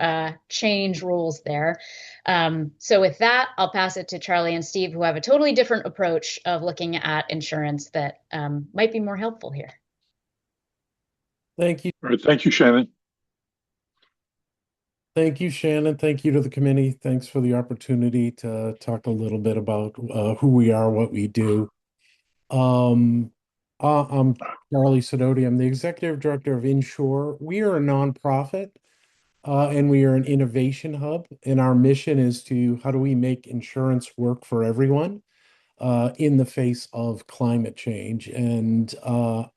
change rules there. So with that, I'll pass it to Charlie and Steve, who have a totally different approach of looking at insurance that might be more helpful here. Thank you. All right, thank you, Shannon. Thank you, Shannon. Thank you to the committee. Thanks for the opportunity to talk a little bit about who we are, what we do. I'm Charlie Sidoti. I'm the executive director of Insure. We are a nonprofit, and we are an innovation hub. And our mission is to how do we make insurance work for everyone in the face of climate change? And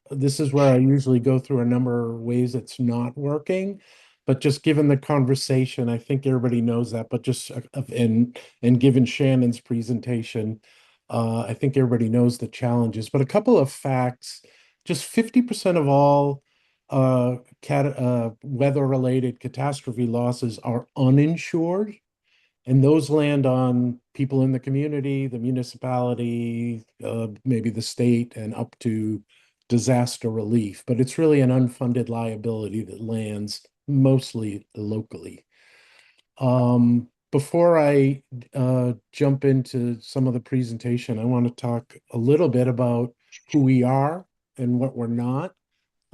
this is where I usually go through a number of ways it's not working. But just given the conversation, I think everybody knows that. But just and given Shannon's presentation, I think everybody knows the challenges. But a couple of facts: just 50% of all weather-related catastrophe losses are uninsured, and those land on people in the community, the municipality, maybe the state, and up to disaster relief. But it's really an unfunded liability that lands mostly locally. Before I jump into some of the presentation, I want to talk a little bit about who we are and what we're not.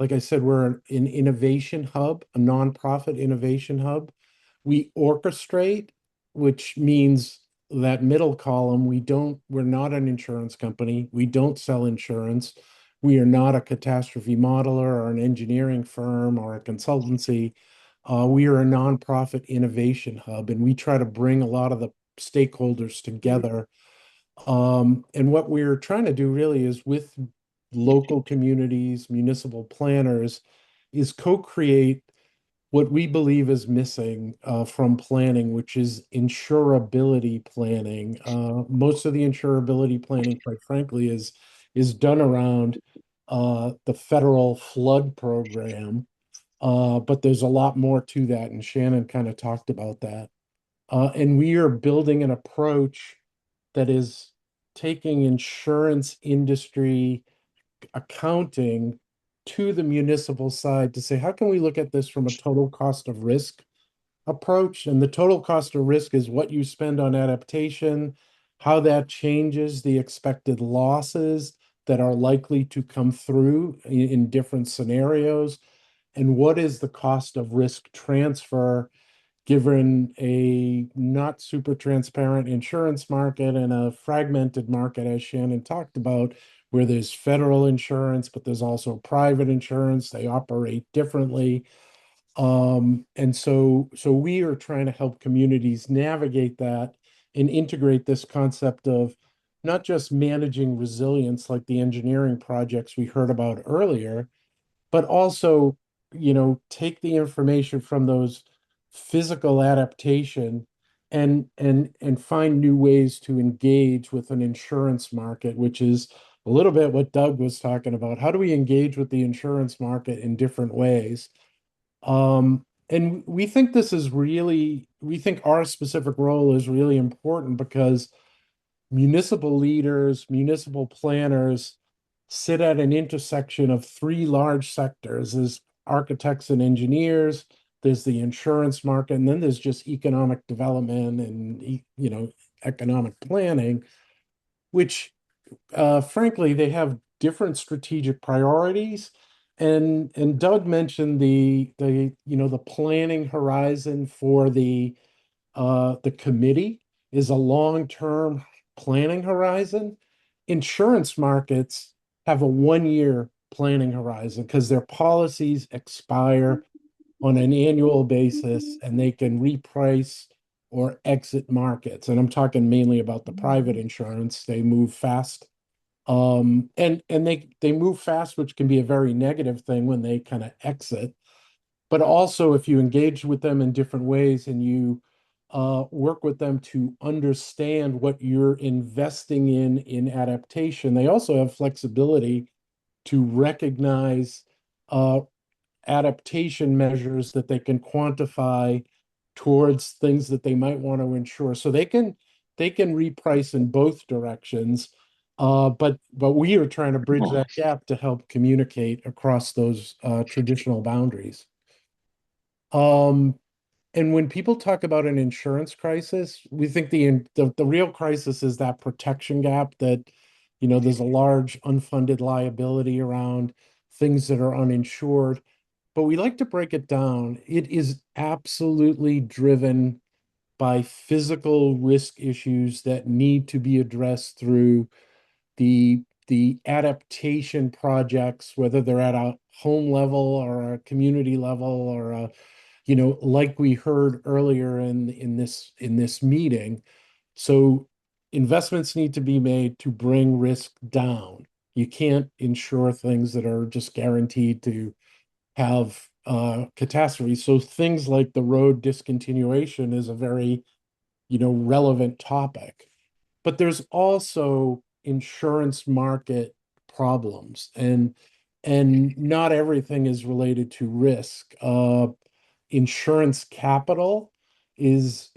Like I said, we're an innovation hub, a nonprofit innovation hub. We orchestrate, which means that middle column, we're not an insurance company. We don't sell insurance. We are not a catastrophe modeler or an engineering firm or a consultancy. We are a nonprofit innovation hub, and we try to bring a lot of the stakeholders together. And what we're trying to do really is with local communities, municipal planners, is co-create what we believe is missing from planning, which is insurability planning. Most of the insurability planning, quite frankly, is done around the federal flood program. But there's a lot more to that, and Shannon kind of talked about that. And we are building an approach that is taking insurance industry accounting to the municipal side to say, how can we look at this from a total cost of risk approach? And the total cost of risk is what you spend on adaptation, how that changes the expected losses that are likely to come through in different scenarios, and what is the cost of risk transfer given a not super transparent insurance market and a fragmented market, as Shannon talked about, where there's federal insurance, but there's also private insurance. They operate differently. And so we are trying to help communities navigate that and integrate this concept of not just managing resilience like the engineering projects we heard about earlier, but also, take the information from those physical adaptation and find new ways to engage with an insurance market, which is a little bit what Doug was talking about. How do we engage with the insurance market in different ways? And we think our specific role is really important because municipal leaders, municipal planners sit at an intersection of three large sectors. There's architects and engineers, there's the insurance market, and then there's just economic development and economic planning, which frankly, they have different strategic priorities. And Doug mentioned the planning horizon for the committee is a long-term planning horizon. Insurance markets have a 1-year planning horizon because their policies expire on an annual basis and they can reprice or exit markets. And I'm talking mainly about the private insurance. They move fast. And they move fast, which can be a very negative thing when they kind of exit. But also, if you engage with them in different ways and you work with them to understand what you're investing in adaptation, they also have flexibility to recognize adaptation measures that they can quantify towards things that they might want to insure. So they can reprice in both directions. But we are trying to bridge that gap to help communicate across those traditional boundaries. And when people talk about an insurance crisis, we think the real crisis is that protection gap that, there's a large unfunded liability around things that are uninsured. But we like to break it down. It is absolutely driven by physical risk issues that need to be addressed through the adaptation projects, whether they're at a home level or a community level or a, like we heard earlier in this meeting. So investments need to be made to bring risk down. You can't insure things that are just guaranteed to have catastrophes. So things like the road discontinuation is a very, relevant topic. But there's also insurance market problems, and not everything is related to risk. Insurance capital is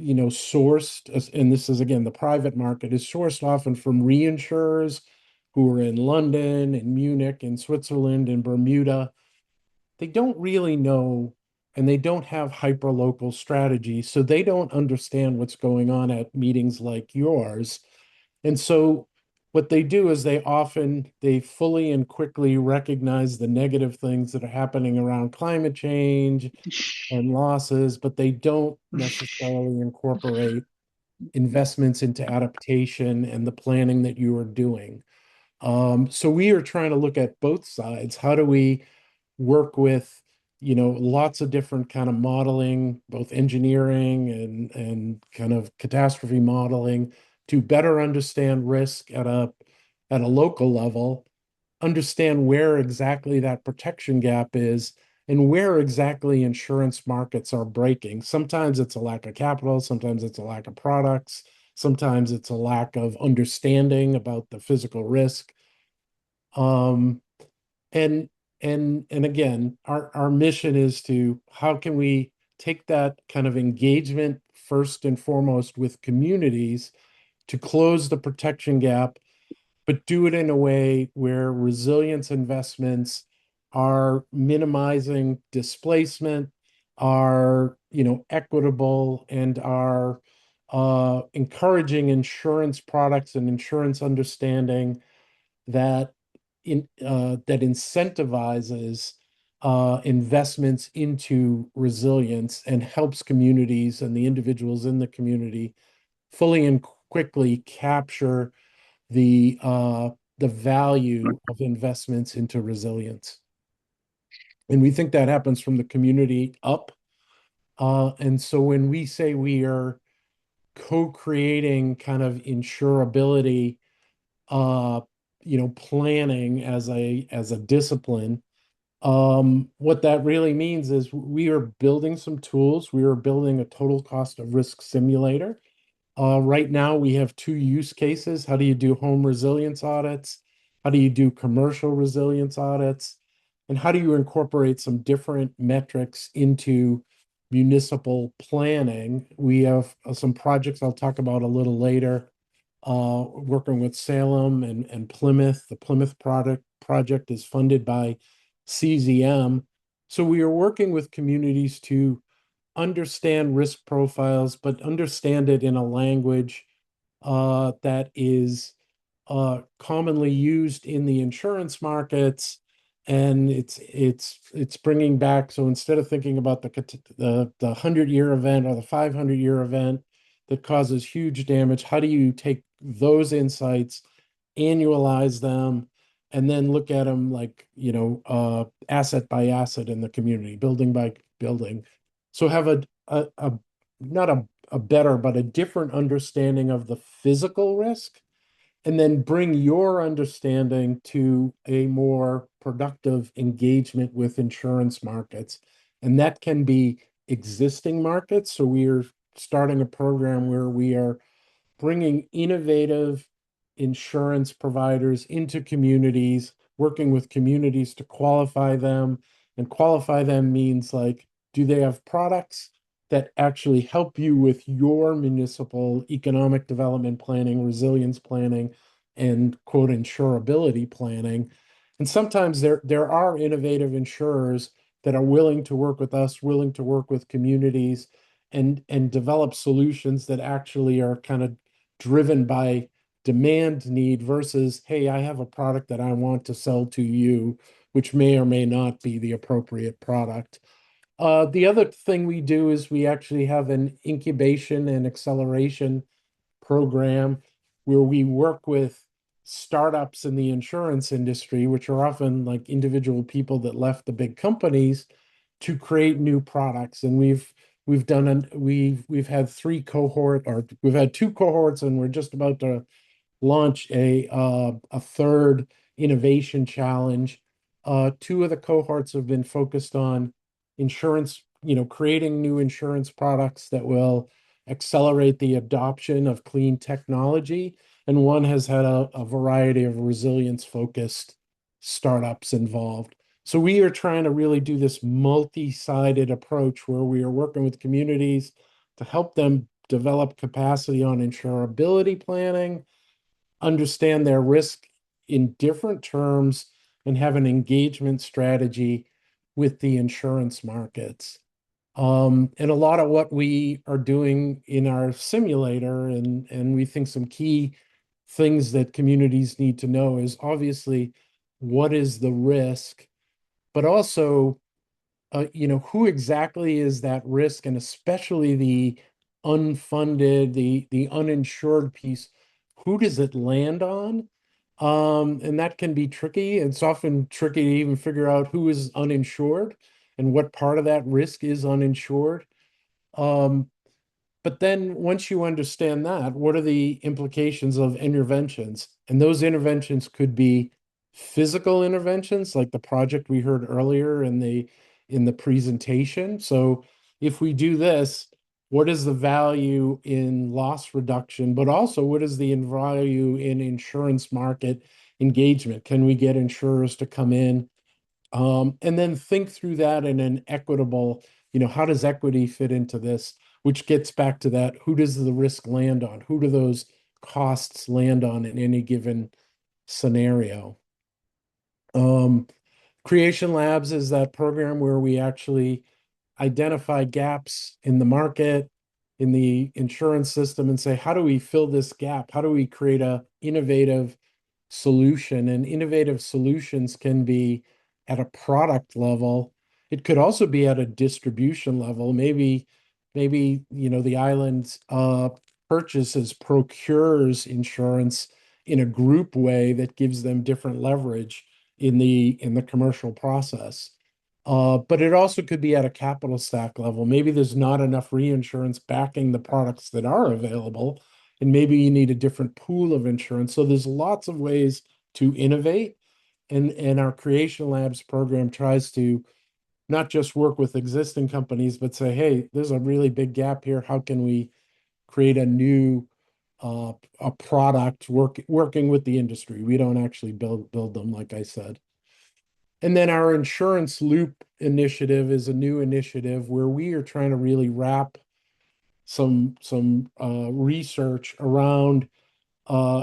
sourced, and this is again the private market is sourced often from reinsurers who are in London and Munich and Switzerland and Bermuda. They don't really know, and they don't have hyperlocal strategy, so they don't understand what's going on at meetings like yours. And so what they do is they fully and quickly recognize the negative things that are happening around climate change and losses, but they don't necessarily incorporate investments into adaptation and the planning that you are doing. So we are trying to look at both sides. How do we work with, lots of different kind of modeling, both engineering and kind of catastrophe modeling to better understand risk at a local level, understand where exactly that protection gap is and where exactly insurance markets are breaking. Sometimes it's a lack of capital, sometimes it's a lack of products, sometimes it's a lack of understanding about the physical risk. And again, our mission is to how can we take that kind of engagement first and foremost with communities to close the protection gap, but do it in a way where resilience investments are minimizing displacement, are equitable, and are encouraging insurance products and insurance understanding that incentivizes investments into resilience and helps communities and the individuals in the community fully and quickly capture the value of investments into resilience. And we think that happens from the community up. And so when we say we are co-creating kind of insurability, planning as a discipline, what that really means is we are building some tools. We are building a total cost of risk simulator. Right now, we have two use cases. How do you do home resilience audits? How do you do commercial resilience audits? And how do you incorporate some different metrics into municipal planning? We have some projects I'll talk about a little later, working with Salem and Plymouth. The Plymouth project is funded by CZM. So we are working with communities to understand risk profiles, but understand it in a language that is commonly used in the insurance markets. And it's bringing back, so instead of thinking about the 100-year event or the 500-year event that causes huge damage, how do you take those insights, annualize them, and then look at them like, asset by asset in the community, building by building. So have a not a better, but a different understanding of the physical risk, and then bring your understanding to a more productive engagement with insurance markets. And that can be existing markets. So we are starting a program where we are bringing innovative insurance providers into communities, working with communities to qualify them. And qualify them means like, do they have products that actually help you with your municipal economic development planning, resilience planning, and quote insurability planning? And sometimes there are innovative insurers that are willing to work with us, willing to work with communities, and develop solutions that actually are kind of driven by demand need versus, hey, I have a product that I want to sell to you, which may or may not be the appropriate product. The other thing we do is we actually have an incubation and acceleration program where we work with startups in the insurance industry, which are often like individual people that left the big companies, to create new products. And we've had we've had two cohorts, and we're just about to launch a third innovation challenge. Two of the cohorts have been focused on insurance, creating new insurance products that will accelerate the adoption of clean technology. And one has had a variety of resilience-focused startups involved. So we are trying to really do this multi-sided approach where we are working with communities to help them develop capacity on insurability planning, understand their risk in different terms, and have an engagement strategy with the insurance markets. And a lot of what we are doing in our simulator, and we think some key things that communities need to know is obviously what is the risk, but also, who exactly is that risk, and especially the unfunded, the uninsured piece, who does it land on? And that can be tricky. It's often tricky to even figure out who is uninsured and what part of that risk is uninsured. But then once you understand that, what are the implications of interventions? And those interventions could be physical interventions, like the project we heard earlier in the presentation. So if we do this, what is the value in loss reduction, but also what is the value in insurance market engagement? Can we get insurers to come in? And then think through that in an equitable, how does equity fit into this? Which gets back to that, who does the risk land on? Who do those costs land on in any given scenario? Creation Labs is that program where we actually identify gaps in the market, in the insurance system, and say, how do we fill this gap? How do we create a innovative solution? And innovative solutions can be at a product level. It could also be at a distribution level. Maybe the island procures insurance in a group way that gives them different leverage in the commercial process. But it also could be at a capital stack level. Maybe there's not enough reinsurance backing the products that are available, and maybe you need a different pool of insurance. So there's lots of ways to innovate, and our Creation Labs program tries to not just work with existing companies, but say, hey, there's a really big gap here. How can we create a new a product working with the industry? We don't actually build them, like I said. And then our Insurance Loop initiative is a new initiative where we are trying to really wrap some research around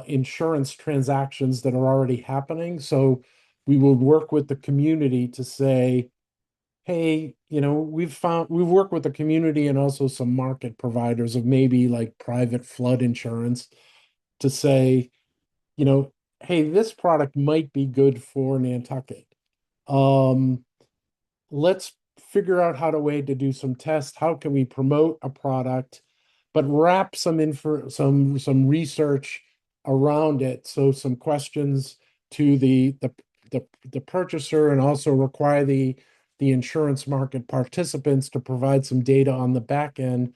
insurance transactions that are already happening. So we will work with the community to say, hey, we've worked with the community and also some market providers of maybe like private flood insurance to say, hey, this product might be good for Nantucket. Let's figure out how to do some tests. How can we promote a product, but wrap some research around it? So some questions to the purchaser and also require the insurance market participants to provide some data on the back end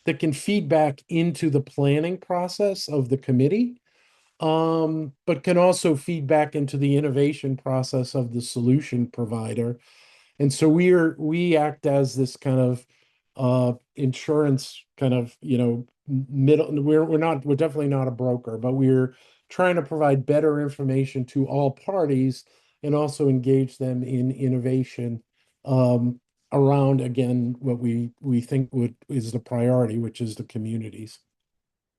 that can feed back into the planning process of the committee, but can also feed back into the innovation process of the solution provider. And so we act as this kind of insurance kind of, middle. We're definitely not a broker, but we're trying to provide better information to all parties and also engage them in innovation around, again, what we think is the priority, which is the communities.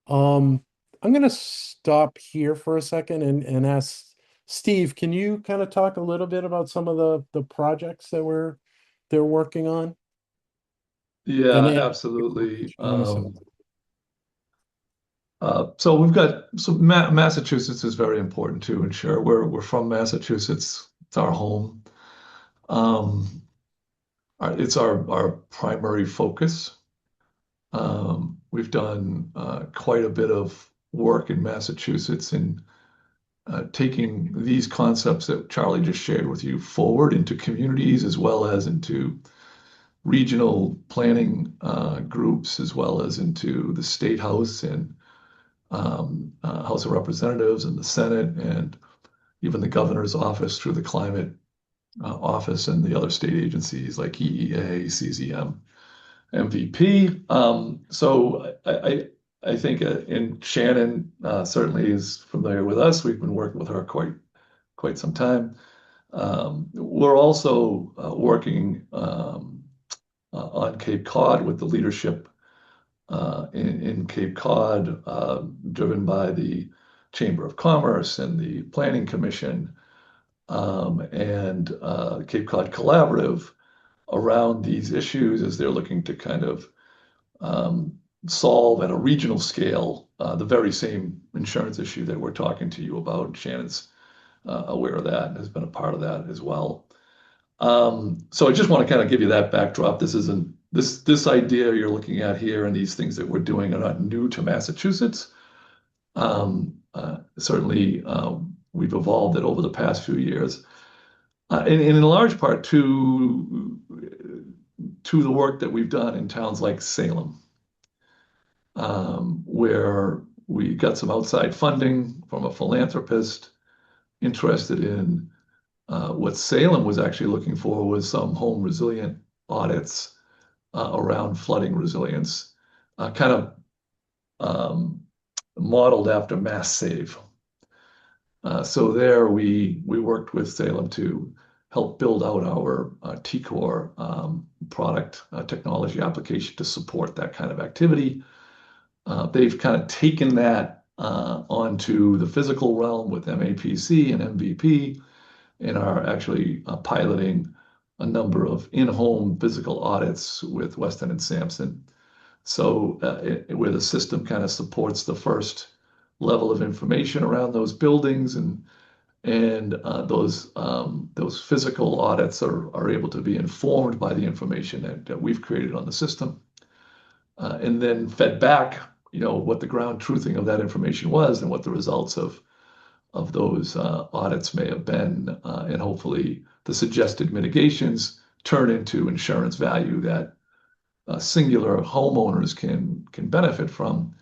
I'm going to stop here for a second and ask Steve, can you kind of talk a little bit about some of the projects that they're working on? Yeah, And absolutely. Minnesota. So we've got Massachusetts is very important to ensure. We're from Massachusetts. It's our home. It's our primary focus. We've done quite a bit of work in Massachusetts in taking these concepts that Charlie just shared with you forward into communities as well as into regional planning groups, as well as into the State House and House of Representatives and the Senate, and even the governor's office through the climate office and the other state agencies like EEA, CZM, MVP. So I think and Shannon certainly is familiar with us. We've been working with her quite some time. We're also working on Cape Cod with the leadership in Cape Cod, driven by the Chamber of Commerce and the Planning Commission and Cape Cod Collaborative around these issues as they're looking to kind of solve at a regional scale the very same insurance issue that we're talking to you about. Shannon's aware of that and has been a part of that as well. So I just want to kind of give you that backdrop. This idea you're looking at here and these things that we're doing are not new to Massachusetts. Certainly, we've evolved it over the past few years, and in large part to the work that we've done in towns like Salem, where we got some outside funding from a philanthropist interested in what Salem was actually looking for was some home resilient audits around flooding resilience, kind of modeled after Mass Save. So there we worked with Salem to help build out our TCOR product technology application to support that kind of activity. They've kind of taken that onto the physical realm with MAPC and MVP and are actually piloting a number of in-home physical audits with Weston and Sampson. So where the system kind of supports the first level of information around those buildings and those physical audits are able to be informed by the information that we've created on the system, and then fed back, what the ground truthing of that information was and what the results of those audits may have been, and hopefully the suggested mitigations turn into insurance value that singular homeowners can benefit from.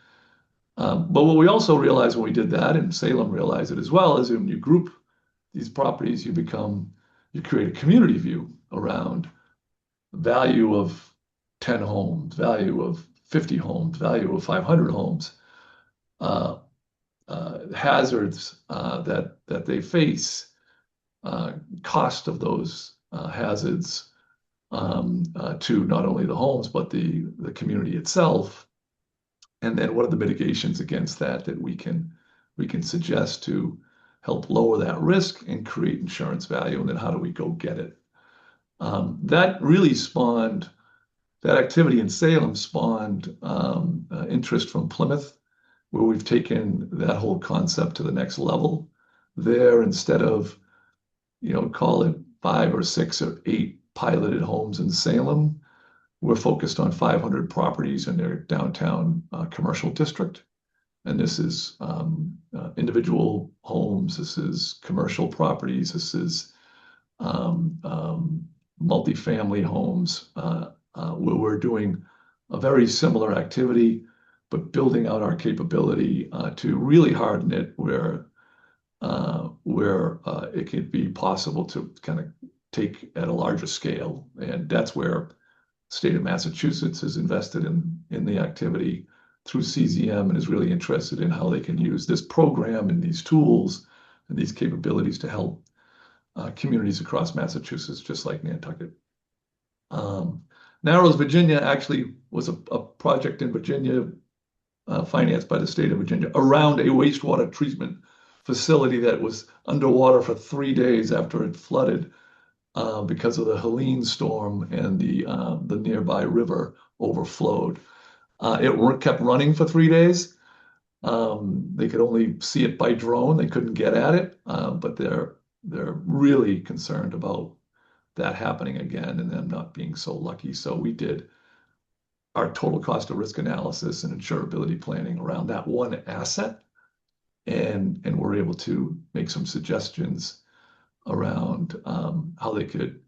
But what we also realized when we did that, and Salem realized it as well, is when you group these properties, you create a community view around value of 10 homes, value of 50 homes, value of 500 homes, hazards that they face, cost of those hazards to not only the homes but the community itself, and then what are the mitigations against that we can suggest to help lower that risk and create insurance value, and then how do we go get it? That really spawned, that activity in Salem spawned interest from Plymouth, where we've taken that whole concept to the next level. There, instead of, call it 5 or 6 or 8 piloted homes in Salem, we're focused on 500 properties in their downtown commercial district. And this is individual homes, this is commercial properties, this is multifamily homes, where we're doing a very similar activity, but building out our capability to really harden it where it could be possible to kind of take at a larger scale. And that's where the state of Massachusetts is invested in the activity through CZM and is really interested in how they can use this program and these tools and these capabilities to help communities across Massachusetts, just like Nantucket. Narrows, Virginia actually was a project in Virginia financed by the state of Virginia around a wastewater treatment facility that was underwater for 3 days after it flooded because of the Helene storm and the nearby river overflowed. It kept running for 3 days. They could only see it by drone. They couldn't get at it, but they're really concerned about that happening again and them not being so lucky. So we did our total cost of risk analysis and insurability planning around that one asset, and we're able to make some suggestions around how they could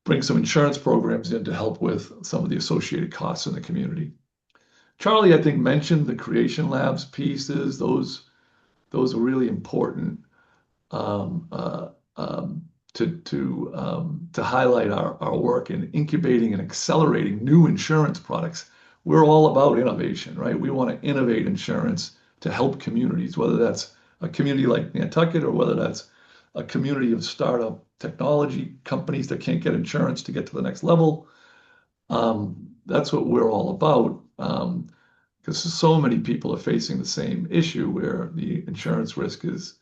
bring some insurance programs in to help with some of the associated costs in the community. Charlie, I think, mentioned the Creation Labs pieces. Those are really important to highlight our work in incubating and accelerating new insurance products. We're all about innovation, right? We want to innovate insurance to help communities, whether that's a community like Nantucket or whether that's a community of startup technology companies that can't get insurance to get to the next level. That's what we're all about, because so many people are facing the same issue where the insurance risk is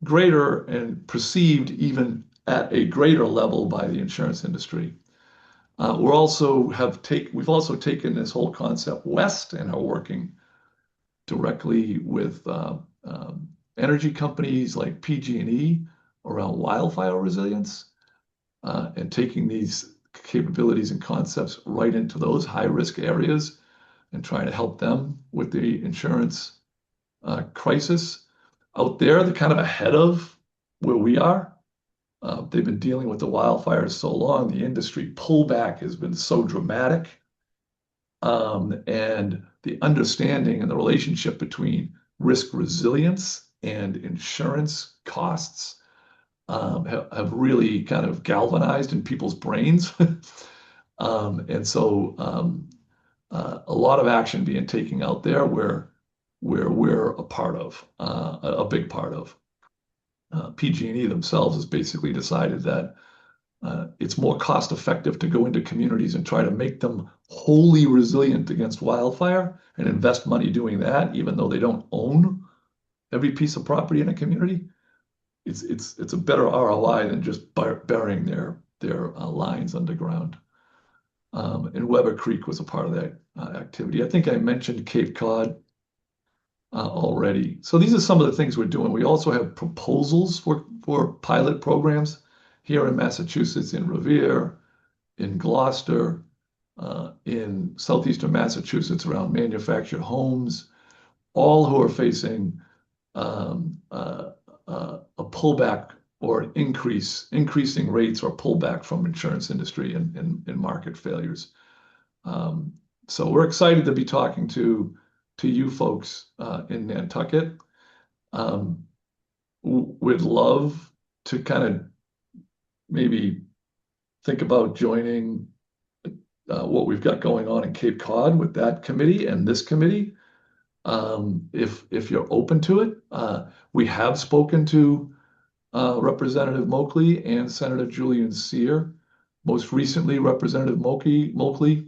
greater and perceived even at a greater level by the insurance industry. We've also taken this whole concept west and are working directly with energy companies like PG&E around wildfire resilience, and taking these capabilities and concepts right into those high-risk areas and trying to help them with the insurance crisis. Out there, they're kind of ahead of where we are. They've been dealing with the wildfires so long. The industry pullback has been so dramatic. And the understanding and the relationship between risk resilience and insurance costs have really kind of galvanized in people's brains. And so a lot of action being taken out there where we're a part of, a big part of. PG&E themselves has basically decided that it's more cost effective to go into communities and try to make them wholly resilient against wildfire and invest money doing that, even though they don't own every piece of property in a community. It's a better ROI than just burying their lines underground. And Weber Creek was a part of that activity. I think I mentioned Cape Cod already. So these are some of the things we're doing. We also have proposals for pilot programs here in Massachusetts, in Revere, in Gloucester, in southeastern Massachusetts around manufactured homes, all who are facing a pullback or increasing rates or pullback from insurance industry and market failures. So we're excited to be talking to you folks in Nantucket. We'd love to kind of maybe think about joining what we've got going on in Cape Cod with that committee and this committee, if you're open to it. We have spoken to Representative Moakley and Senator Julian Cyr. Most recently, Representative Moakley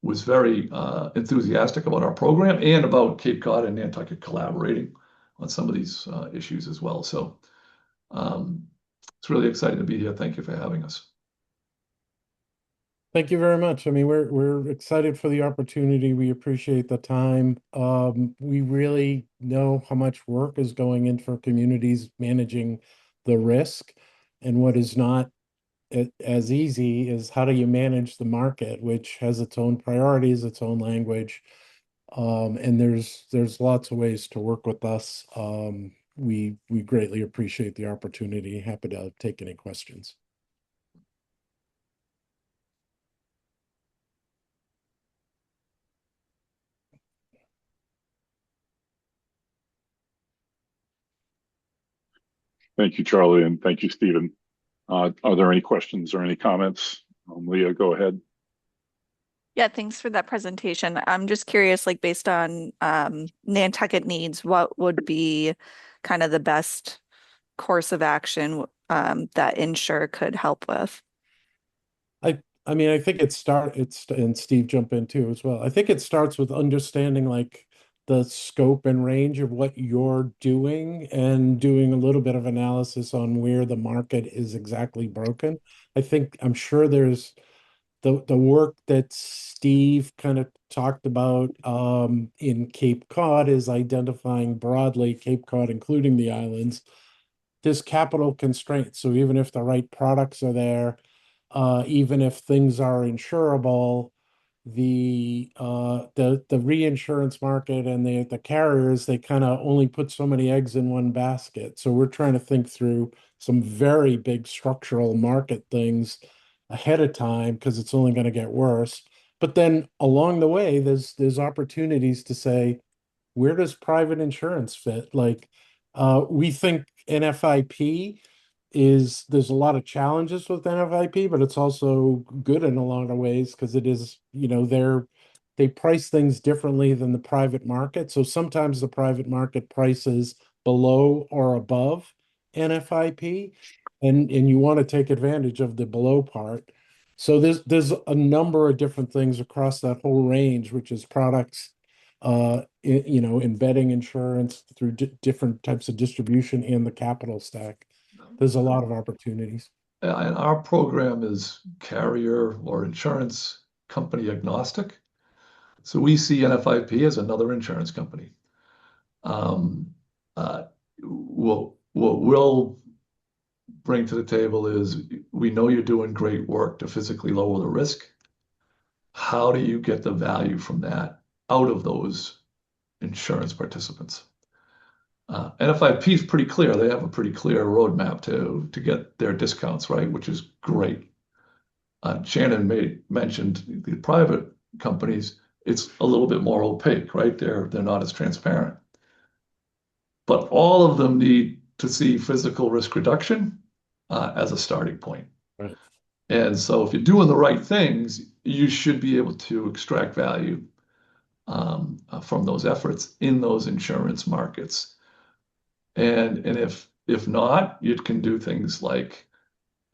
was very enthusiastic about our program and about Cape Cod and Nantucket collaborating on some of these issues as well. So it's really exciting to be here. Thank you for having us. Thank you very much. I mean, we're excited for the opportunity. We appreciate the time. We really know how much work is going in for communities managing the risk, and what is not as easy is how do you manage the market, which has its own priorities, its own language. And there's lots of ways to work with us. We greatly appreciate the opportunity. Happy to take any questions. Thank you, Charlie, and thank you, Stephen. Are there any questions or any comments? Leah, go ahead. Yeah, thanks for that presentation. I'm just curious, like based on Nantucket needs, what would be kind of the best course of action that Insure could help with? I mean, I think and Steve jump in too as well. I think it starts with understanding like the scope and range of what you're doing and doing a little bit of analysis on where the market is exactly broken. I'm sure there's the work that Steve kind of talked about in Cape Cod is identifying broadly Cape Cod, including the islands. There's capital constraints. So even if the right products are there, even if things are insurable, the reinsurance market and the carriers, they kind of only put so many eggs in one basket. So we're trying to think through some very big structural market things ahead of time because it's only going to get worse. But then along the way, there's opportunities to say, where does private insurance fit? Like we think NFIP there's a lot of challenges with NFIP, but it's also good in a lot of ways because it is, they price things differently than the private market. So sometimes the private market prices below or above NFIP, and you want to take advantage of the below part. So there's a number of different things across that whole range, which is products, embedding insurance through different types of distribution and the capital stack. There's a lot of opportunities. And our program is carrier or insurance company agnostic. So we see NFIP as another insurance company. What we'll bring to the table is we know you're doing great work to physically lower the risk. How do you get the value from that out of those insurance participants? NFIP is pretty clear. They have a pretty clear roadmap to get their discounts, right? Which is great. Shannon mentioned the private companies. It's a little bit more opaque, right? They're not as transparent. But all of them need to see physical risk reduction as a starting point. Right. And so if you're doing the right things, you should be able to extract value from those efforts in those insurance markets. And if not, you can do things like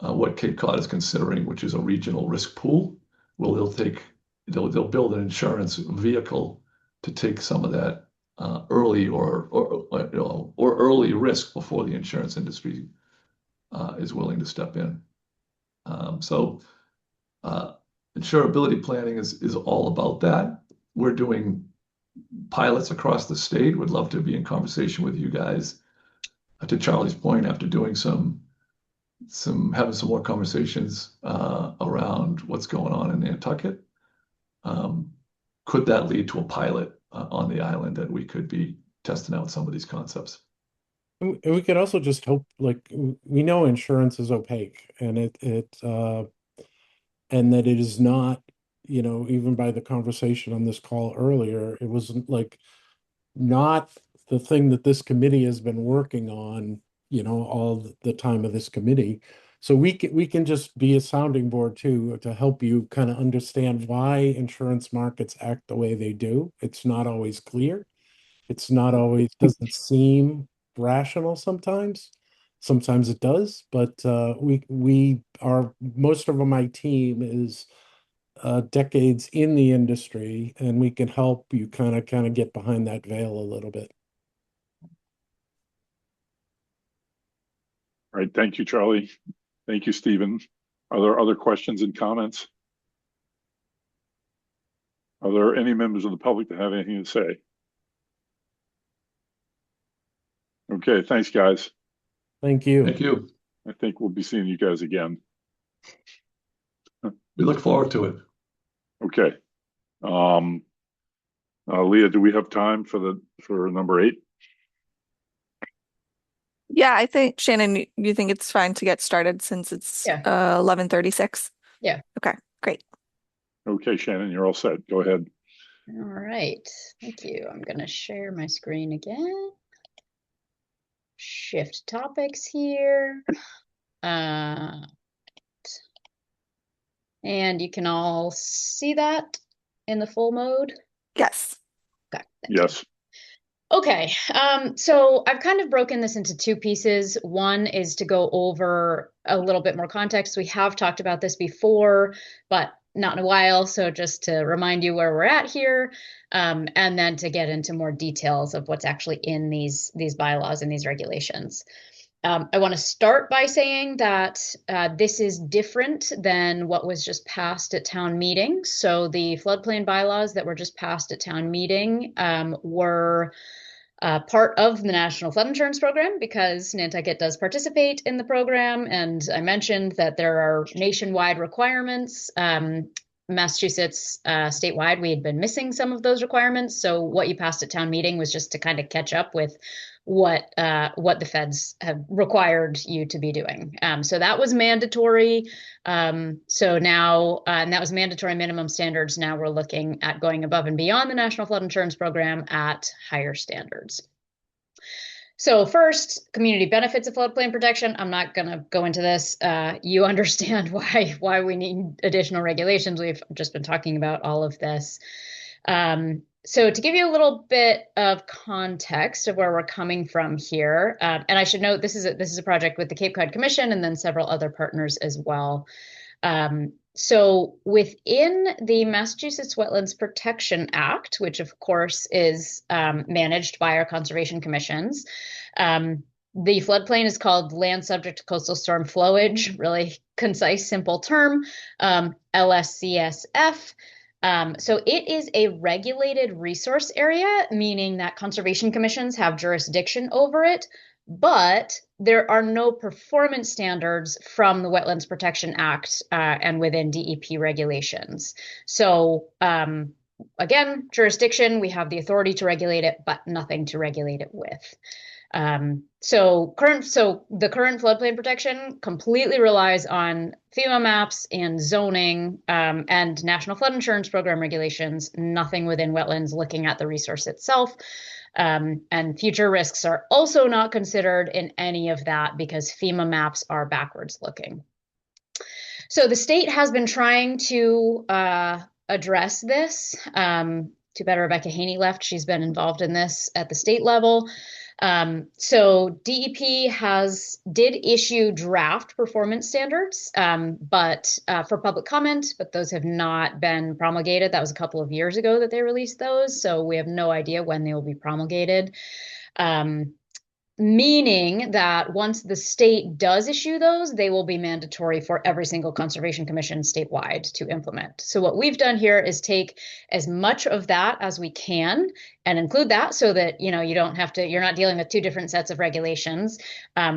what Cape Cod is considering, which is a regional risk pool, where they'll build an insurance vehicle to take some of that early or early risk before the insurance industry is willing to step in. So insurability planning is all about that. We're doing pilots across the state. Would love to be in conversation with you guys. To Charlie's point, after doing having some more conversations around what's going on in Nantucket, could that lead to a pilot on the island that we could be testing out some of these concepts? And we could also just hope, like we know insurance is opaque, and and that it is not, even by the conversation on this call earlier, it wasn't like not the thing that this committee has been working on, all the time of this committee. So we can just be a sounding board too, to help you kind of understand why insurance markets act the way they do. It's not always clear. It's not always, doesn't seem rational sometimes. Sometimes it does, but most of my team is decades in the industry, and we can help you kind of get behind that veil a little bit. All right. Thank you, Charlie. Thank you, Stephen. Are there other questions and comments? Are there any members of the public that have anything to say? Okay. Thanks, guys. Thank you. Thank you. I think we'll be seeing you guys again. We look forward to it. Okay. Leah, do we have time for number 8? Yeah, I think Shannon, you think it's fine to get started since it's 11:36? Yeah. Okay, great. Okay, Shannon, you're all set. Go ahead. All right. Thank you. I'm going to share my screen again. Shift topics here. And you can all see that in the full mode? Yes. Okay. Yes. Okay, so I've kind of broken this into 2 pieces. One is to go over a little bit more context. We have talked about this before, but not in a while. So just to remind you where we're at here, and then to get into more details of what's actually in these bylaws and these regulations. I want to start by saying that this is different than what was just passed at town meeting. So the floodplain bylaws that were just passed at town meeting were part of the National Flood Insurance Program because Nantucket does participate in the program. And I mentioned that there are nationwide requirements. Massachusetts statewide, we had been missing some of those requirements. So what you passed at town meeting was just to kind of catch up with what the feds have required you to be doing. So that was mandatory. So now, and that was mandatory minimum standards. Now we're looking at going above and beyond the National Flood Insurance Program at higher standards. So first, community benefits of floodplain protection. I'm not going to go into this. You understand why we need additional regulations. We've just been talking about all of this. So to give you a little bit of context of where we're coming from here, and I should note this is a project with the Cape Cod Commission and then several other partners as well. So within the Massachusetts Wetlands Protection Act, which of course is managed by our conservation commissions, the floodplain is called land subject to coastal storm flowage, really concise, simple term, LSCSF. So it is a regulated resource area, meaning that conservation commissions have jurisdiction over it, but there are no performance standards from the Wetlands Protection Act and within DEP regulations. So again, jurisdiction, we have the authority to regulate it, but nothing to regulate it with. So the current floodplain protection completely relies on FEMA maps and zoning and National Flood Insurance Program regulations, nothing within wetlands looking at the resource itself. And future risks are also not considered in any of that because FEMA maps are backwards looking. So the state has been trying to address this. Too bad Rebecca Haney left. She's been involved in this at the state level. So DEP did issue draft performance standards, but for public comment, but those have not been promulgated. That was a couple of years ago that they released those. So we have no idea when they will be promulgated. Meaning that once the state does issue those, they will be mandatory for every single conservation commission statewide to implement. So what we've done here is take as much of that as we can and include that so that, you're not dealing with 2 different sets of regulations.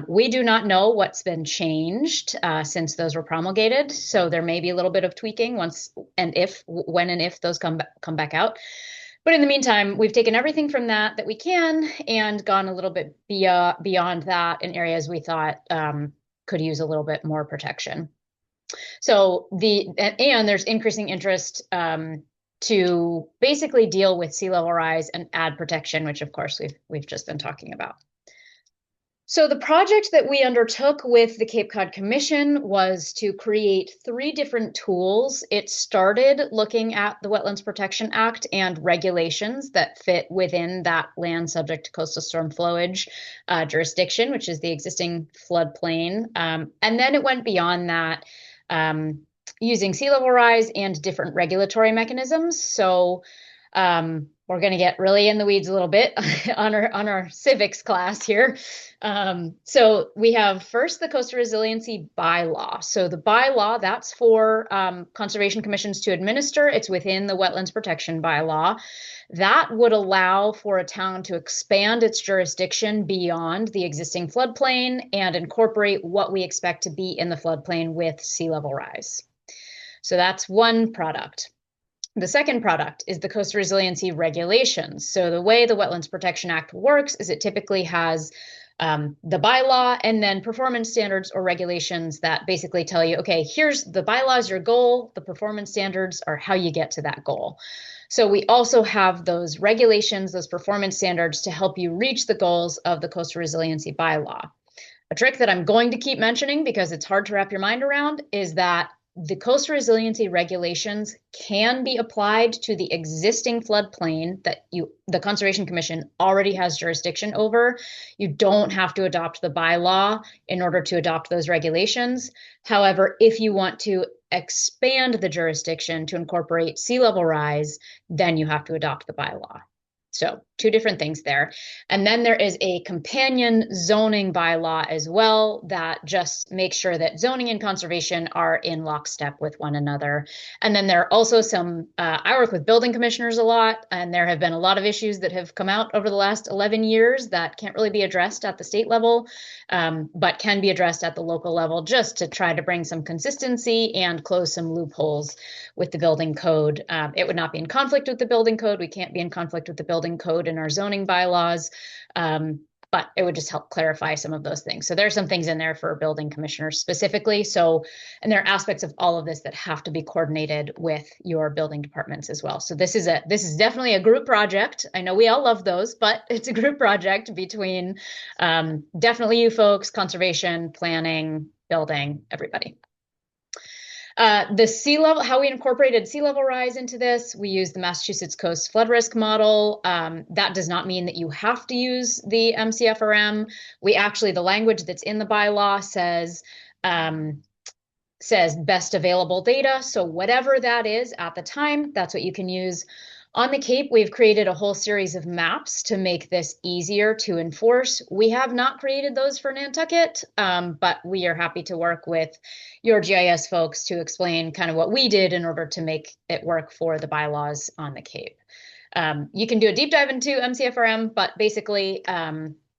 We do not know what's been changed since those were promulgated. So there may be a little bit of tweaking when and if those come back out. But in the meantime, we've taken everything from that we can and gone a little bit beyond that in areas we thought could use a little bit more protection. So there's increasing interest to basically deal with sea level rise and add protection, which of course we've just been talking about. So the project that we undertook with the Cape Cod Commission was to create 3 different tools. It started looking at the Wetlands Protection Act and regulations that fit within that land subject to coastal storm flowage jurisdiction, which is the existing floodplain. And then it went beyond that using sea level rise and different regulatory mechanisms. So we're going to get really in the weeds a little bit on our civics class here. So we have first the Coastal Resiliency Bylaw. So the bylaw, that's for conservation commissions to administer. It's within the Wetlands Protection Bylaw. That would allow for a town to expand its jurisdiction beyond the existing floodplain and incorporate what we expect to be in the floodplain with sea level rise. So that's one product. The second product is the Coastal Resiliency Regulations. So the way the Wetlands Protection Act works is it typically has the bylaw and then performance standards or regulations that basically tell you, okay, here's the bylaws, your goal, the performance standards are how you get to that goal. So we also have those regulations, those performance standards to help you reach the goals of the Coastal Resiliency Bylaw. A trick that I'm going to keep mentioning because it's hard to wrap your mind around is that the coastal resiliency regulations can be applied to the existing floodplain that the Conservation Commission already has jurisdiction over. You don't have to adopt the bylaw in order to adopt those regulations. However, if you want to expand the jurisdiction to incorporate sea level rise, then you have to adopt the bylaw. So two different things there. And then there is a companion zoning bylaw as well that just makes sure that zoning and conservation are in lockstep with one another. And then there are also some, I work with building commissioners a lot, and there have been a lot of issues that have come out over the last 11 years that can't really be addressed at the state level, but can be addressed at the local level just to try to bring some consistency and close some loopholes with the building code. It would not be in conflict with the building code. We can't be in conflict with the building code in our zoning bylaws, but it would just help clarify some of those things. So there are some things in there for building commissioners specifically. So, and there are aspects of all of this that have to be coordinated with your building departments as well. So this is definitely a group project. I know we all love those, but it's a group project between definitely you folks, conservation, planning, building, everybody. The sea level, how we incorporated sea level rise into this, we use the Massachusetts Coast Flood Risk Model. That does not mean that you have to use the MCFRM. The language that's in the bylaw says best available data. So whatever that is at the time, that's what you can use. On the Cape, we've created a whole series of maps to make this easier to enforce. We have not created those for Nantucket, but we are happy to work with your GIS folks to explain kind of what we did in order to make it work for the bylaws on the Cape. You can do a deep dive into MCFRM, but basically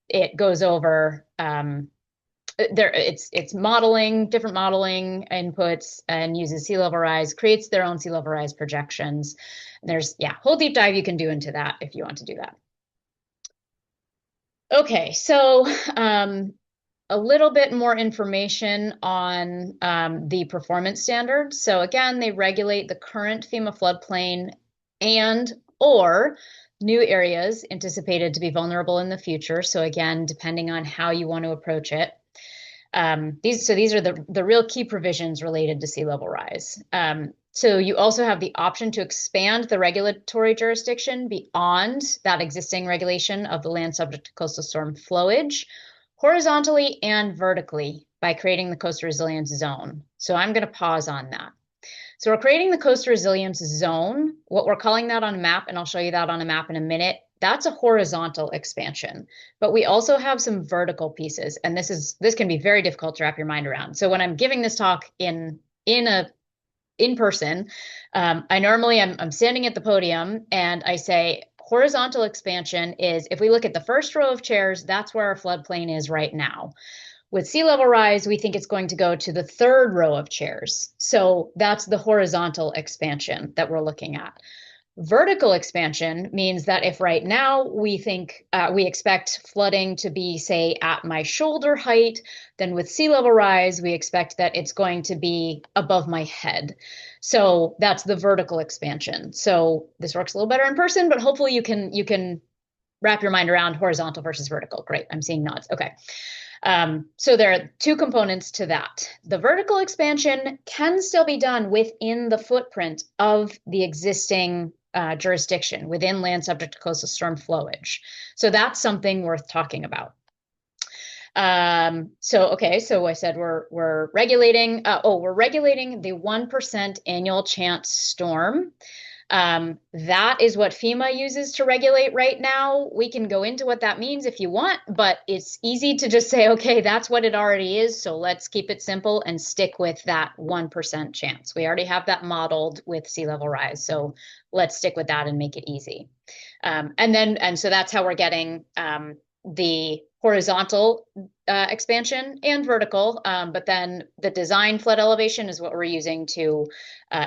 it goes over it's modeling, different modeling inputs, and uses sea level rise, creates their own sea level rise projections. And there's, whole deep dive you can do into that if you want to do that. Okay, so a little bit more information on the performance standards. So again, they regulate the current FEMA floodplain and or new areas anticipated to be vulnerable in the future. So again, depending on how you want to approach it. These are the real key provisions related to sea level rise. So you also have the option to expand the regulatory jurisdiction beyond that existing regulation of the land subject to coastal storm flowage, horizontally and vertically by creating the Coastal Resilience Zone. So I'm going to pause on that. So we're creating the Coastal Resilience Zone. What we're calling that on a map, and I'll show you that on a map in a minute, that's a horizontal expansion, but we also have some vertical pieces, and this can be very difficult to wrap your mind around. So when I'm giving this talk in person, I'm standing at the podium and I say horizontal expansion is, if we look at the first row of chairs, that's where our floodplain is right now. With sea level rise, we think it's going to go to the third row of chairs. So that's the horizontal expansion that we're looking at. Vertical expansion means that if right now we think we expect flooding to be, say, at my shoulder height, then with sea level rise, we expect that it's going to be above my head. So that's the vertical expansion. So this works a little better in person, but hopefully you can wrap your mind around horizontal versus vertical. Great, I'm seeing nods. Okay. So there are two components to that. The vertical expansion can still be done within the footprint of the existing jurisdiction within land subject to coastal storm flowage. So that's something worth talking about. So I said we're regulating, we're regulating the 1% annual chance storm. That is what FEMA uses to regulate right now. We can go into what that means if you want, but it's easy to just say, okay, that's what it already is. So let's keep it simple and stick with that 1% chance. We already have that modeled with sea level rise. So let's stick with that and make it easy. And so that's how we're getting the horizontal expansion and vertical, but then the design flood elevation is what we're using to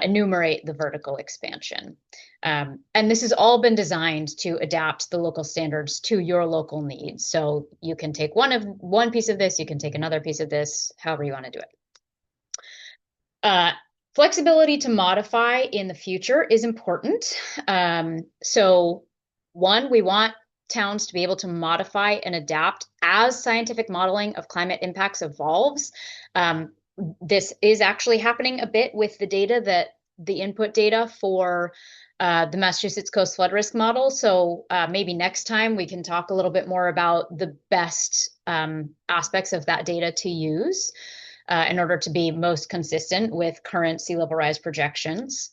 enumerate the vertical expansion. And this has all been designed to adapt the local standards to your local needs. So you can take one piece of this, you can take another piece of this, however you want to do it. Flexibility to modify in the future is important. So one, we want towns to be able to modify and adapt as scientific modeling of climate impacts evolves. This is actually happening a bit with the data the input data for the Massachusetts Coast Flood Risk Model. So maybe next time we can talk a little bit more about the best aspects of that data to use in order to be most consistent with current sea level rise projections.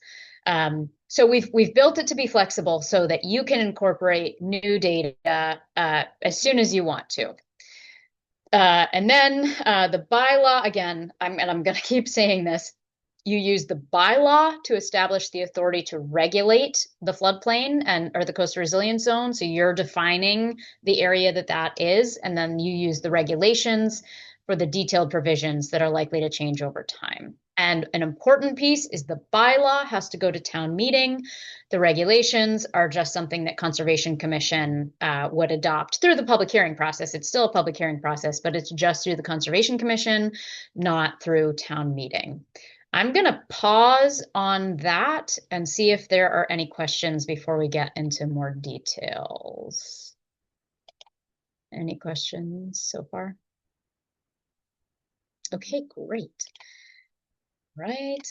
So we've built it to be flexible so that you can incorporate new data as soon as you want to. And then the bylaw, again, I'm going to keep saying this, you use the bylaw to establish the authority to regulate the floodplain or the coastal resilience zone. So you're defining the area that is, and then you use the regulations for the detailed provisions that are likely to change over time. And an important piece is the bylaw has to go to town meeting. The regulations are just something that Conservation Commission would adopt through the public hearing process. It's still a public hearing process, but it's just through the Conservation Commission, not through town meeting. I'm going to pause on that and see if there are any questions before we get into more details. Any questions so far? Okay, great. Right.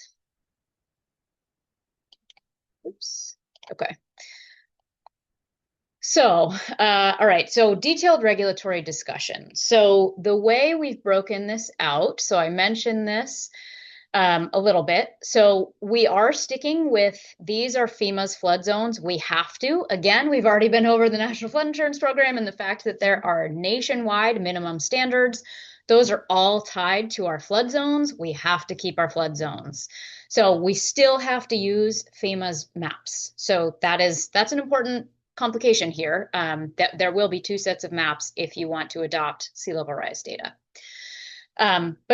Oops. Okay. So, all right. So detailed regulatory discussion. So the way we've broken this out, so I mentioned this a little bit. So we are sticking with, these are FEMA's flood zones. We have to. Again, we've already been over the National Flood Insurance Program and the fact that there are nationwide minimum standards. Those are all tied to our flood zones. We have to keep our flood zones. So we still have to use FEMA's maps. So that's an important complication here, that there will be two sets of maps if you want to adopt sea level rise data.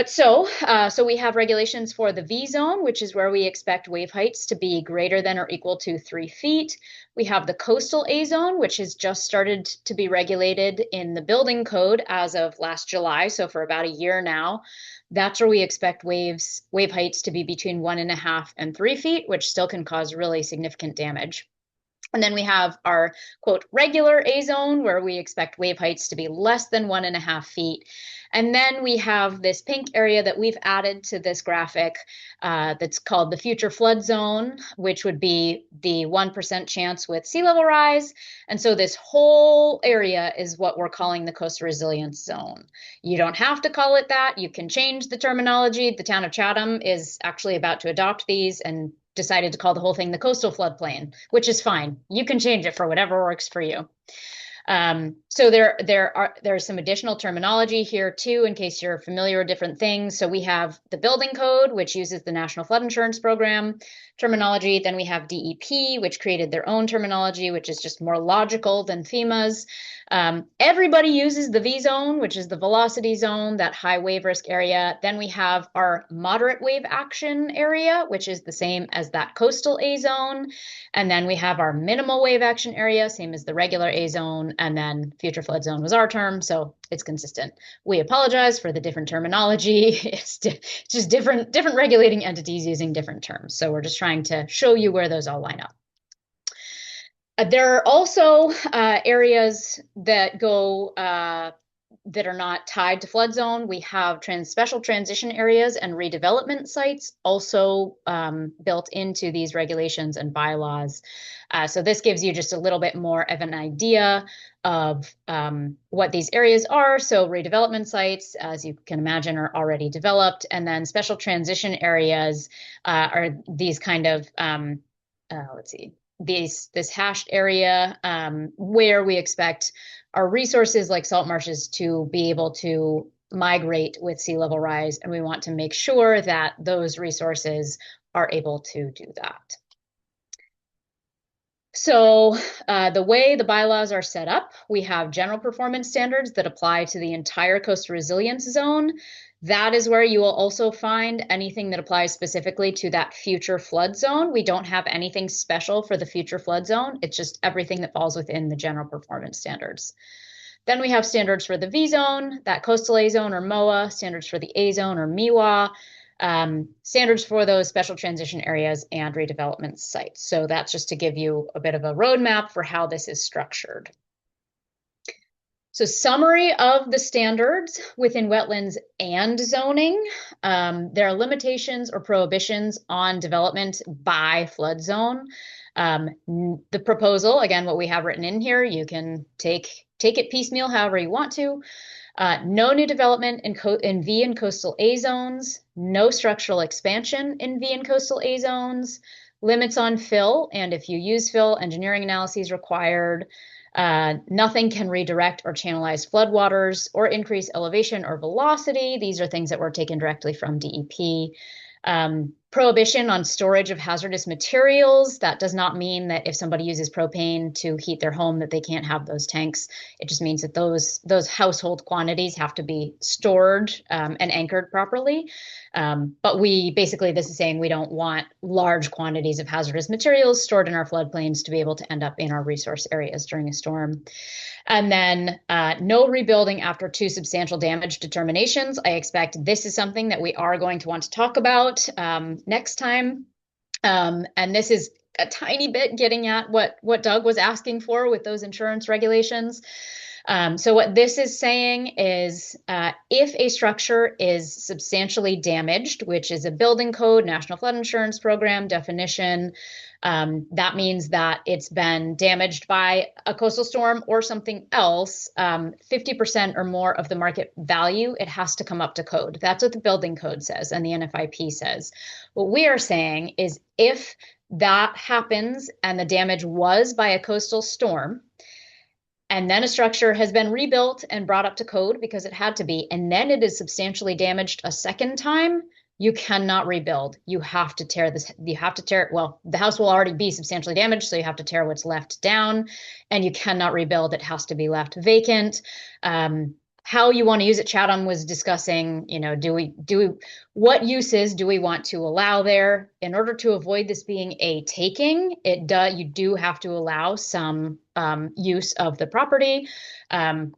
So we have regulations for the V zone, which is where we expect wave heights to be greater than or equal to 3 feet. We have the coastal A zone, which has just started to be regulated in the building code as of last July. So for about a year now, that's where we expect wave heights to be between 1.5 and 3 feet, which still can cause really significant damage. And then we have our, quote, regular A zone, where we expect wave heights to be less than 1.5 feet. And then we have this pink area that we've added to this graphic that's called the future flood zone, which would be the 1% chance with sea level rise. And so this whole area is what we're calling the coastal resilience zone. You don't have to call it that. You can change the terminology. The town of Chatham is actually about to adopt these and decided to call the whole thing the coastal floodplain, which is fine. You can change it for whatever works for you. So there's some additional terminology here too, in case you're familiar with different things. So we have the building code, which uses the National Flood Insurance Program terminology. Then we have DEP, which created their own terminology, which is just more logical than FEMA's. Everybody uses the V zone, which is the velocity zone, that high wave risk area. Then we have our moderate wave action area, which is the same as that coastal A zone. And then we have our minimal wave action area, same as the regular A zone. And then future flood zone was our term, so it's consistent. We apologize for the different terminology. It's just different regulating entities using different terms. So we're just trying to show you where those all line up. There are also areas that go that are not tied to flood zone. We have special transition areas and redevelopment sites also built into these regulations and bylaws. So this gives you just a little bit more of an idea of what these areas are. So redevelopment sites, as you can imagine, are already developed. And then special transition areas are these kind of, this hashed area where we expect our resources like salt marshes to be able to migrate with sea level rise. And we want to make sure that those resources are able to do that. So the way the bylaws are set up, we have general performance standards that apply to the entire coastal resilience zone. That is where you will also find anything that applies specifically to that future flood zone. We don't have anything special for the future flood zone. It's just everything that falls within the general performance standards. Then we have standards for the V zone, that coastal A zone or MOA, standards for the A zone or MIWA, standards for those special transition areas and redevelopment sites. So that's just to give you a bit of a roadmap for how this is structured. So summary of the standards within wetlands and zoning. There are limitations or prohibitions on development by flood zone. The proposal, again, what we have written in here, you can take it piecemeal however you want to. No new development in V and coastal A zones, no structural expansion in V and coastal A zones, limits on fill, and if you use fill, engineering analyses required. Nothing can redirect or channelize floodwaters or increase elevation or velocity. These are things that were taken directly from DEP. Prohibition on storage of hazardous materials. That does not mean that if somebody uses propane to heat their home that they can't have those tanks. It just means that those household quantities have to be stored and anchored properly. But this is saying we don't want large quantities of hazardous materials stored in our floodplains to be able to end up in our resource areas during a storm. And then no rebuilding after 2 substantial damage determinations. I expect this is something that we are going to want to talk about next time. And this is a tiny bit getting at what Doug was asking for with those insurance regulations. So what this is saying is if a structure is substantially damaged, which is a building code, National Flood Insurance Program definition, that means that it's been damaged by a coastal storm or something else, 50% or more of the market value, it has to come up to code. That's what the building code says and the NFIP says. What we are saying is if that happens and the damage was by a coastal storm, and then a structure has been rebuilt and brought up to code because it had to be, and then it is substantially damaged a second time, you cannot rebuild. You have to tear this. You have to tear it. Well, the house will already be substantially damaged, so you have to tear what's left down, and you cannot rebuild. It has to be left vacant. How you want to use it, Chatham was discussing, what uses do we want to allow there? In order to avoid this being a taking, you do have to allow some use of the property. And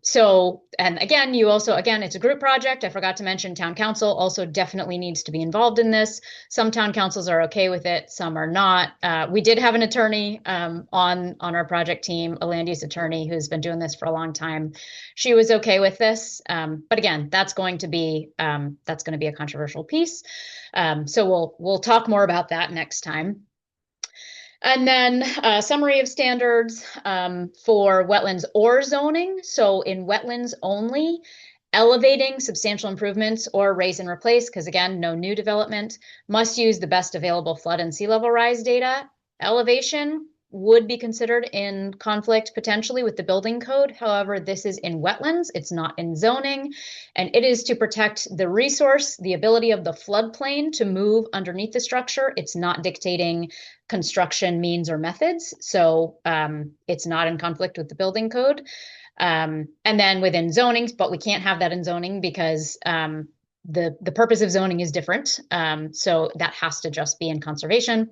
again, it's a group project. I forgot to mention town council also definitely needs to be involved in this. Some town councils are okay with it, some are not. We did have an attorney on our project team, a land use attorney who's been doing this for a long time. She was okay with this, but again, that's going to be a controversial piece. So we'll talk more about that next time. And then a summary of standards for wetlands or zoning. So in wetlands only, elevating substantial improvements or raise and replace, because again, no new development, must use the best available flood and sea level rise data. Elevation would be considered in conflict potentially with the building code. However, this is in wetlands, it's not in zoning, and it is to protect the resource, the ability of the floodplain to move underneath the structure. It's not dictating construction means or methods, so it's not in conflict with the building code. And then within zoning, but we can't have that in zoning because the purpose of zoning is different, so that has to just be in conservation.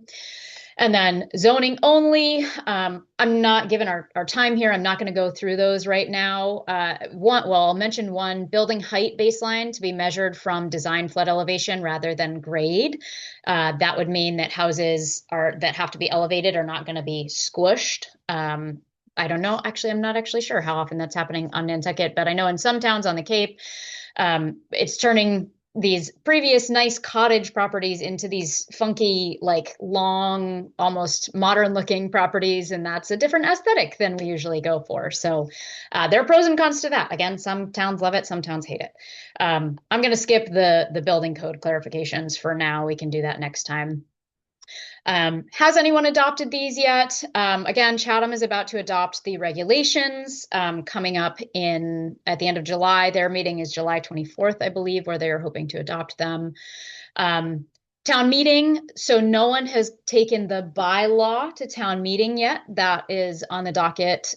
And then zoning only, I'm not given our time here. I'm not going to go through those right now. I'll mention one, building height baseline to be measured from design flood elevation rather than grade. That would mean that houses that have to be elevated are not going to be squished. I don't know. Actually, I'm not actually sure how often that's happening on Nantucket, but I know in some towns on the Cape, it's turning these previous nice cottage properties into these funky, like long, almost modern looking properties. And that's a different aesthetic than we usually go for. So there are pros and cons to that. Again, some towns love it, some towns hate it. I'm going to skip the building code clarifications for now. We can do that next time. Has anyone adopted these yet? Again, Chatham is about to adopt the regulations coming up at the end of July. Their meeting is July 24th, I believe, where they are hoping to adopt them. Town meeting, so no one has taken the bylaw to town meeting yet. That is on the docket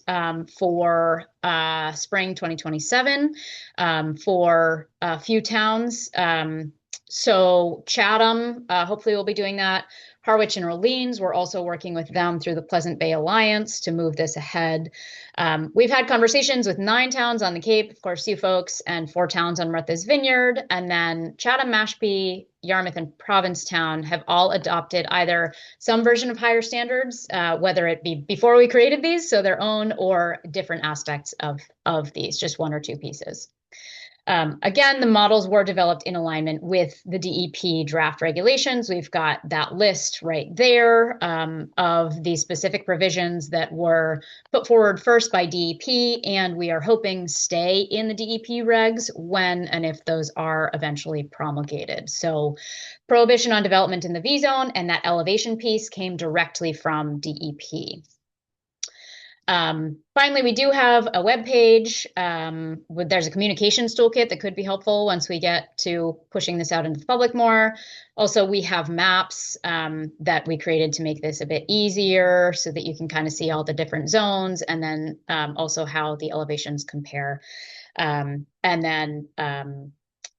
for spring 2027 for a few towns. So Chatham, hopefully we'll be doing that. Harwich and Orleans, we're also working with them through the Pleasant Bay Alliance to move this ahead. We've had conversations with 9 towns on the Cape, of course, you folks, and 4 towns on Martha's Vineyard. And then Chatham, Mashpee, Yarmouth, and Provincetown have all adopted either some version of higher standards, whether it be before we created these, so their own, or different aspects of these, just 1 or 2 pieces. Again, the models were developed in alignment with the DEP draft regulations. We've got that list right there of the specific provisions that were put forward first by DEP, and we are hoping stay in the DEP regs when and if those are eventually promulgated. So prohibition on development in the V zone and that elevation piece came directly from DEP. Finally, we do have a web page. There's a communications toolkit that could be helpful once we get to pushing this out into the public more. Also, we have maps that we created to make this a bit easier so that you can kind of see all the different zones, and then also how the elevations compare. And then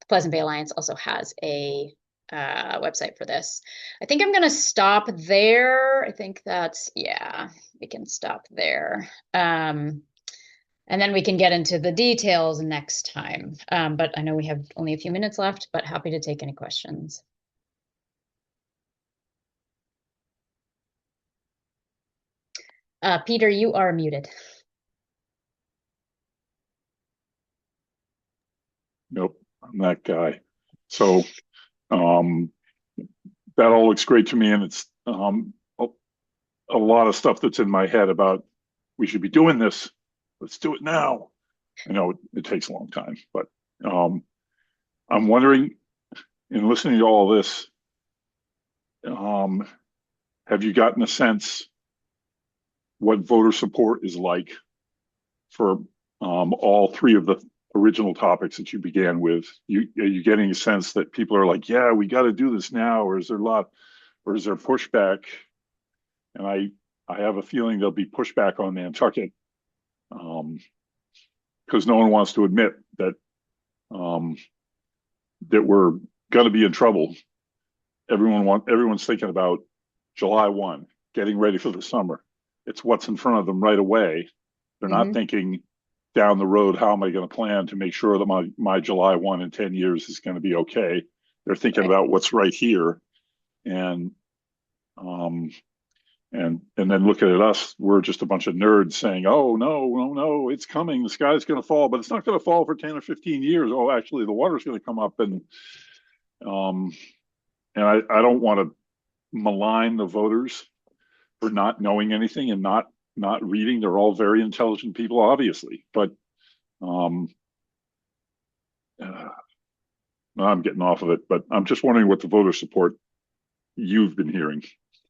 Pleasant Bay Alliance also has a website for this. I think I'm going to stop there. I think that's, yeah, we can stop there. And then we can get into the details next time. But I know we have only a few minutes left, but happy to take any questions. Peter, you are muted. Nope, I'm that guy. So that all looks great to me, and it's a lot of stuff that's in my head about we should be doing this. Let's do it now. I know it takes a long time, but I'm wondering, in listening to all this, have you gotten a sense what voter support is like for all 3 of the original topics that you began with? Are you getting a sense that people are like, yeah, we got to do this now, or is there pushback? And I have a feeling there'll be pushback on Nantucket, because no one wants to admit that that we're going to be in trouble. Everyone's thinking about July 1, getting ready for the summer. It's what's in front of them right away. They're not thinking down the road, how am I going to plan to make sure that my July 1 in 10 years is going to be okay? They're thinking about what's right here. And then looking at us, we're just a bunch of nerds saying, oh, no, it's coming. The sky's going to fall, but it's not going to fall for 10 or 15 years. Oh, actually, the water's going to come up. And I don't want to malign the voters for not knowing anything and not reading. They're all very intelligent people, obviously, but I'm getting off of it. But I'm just wondering what the voter support you've been hearing.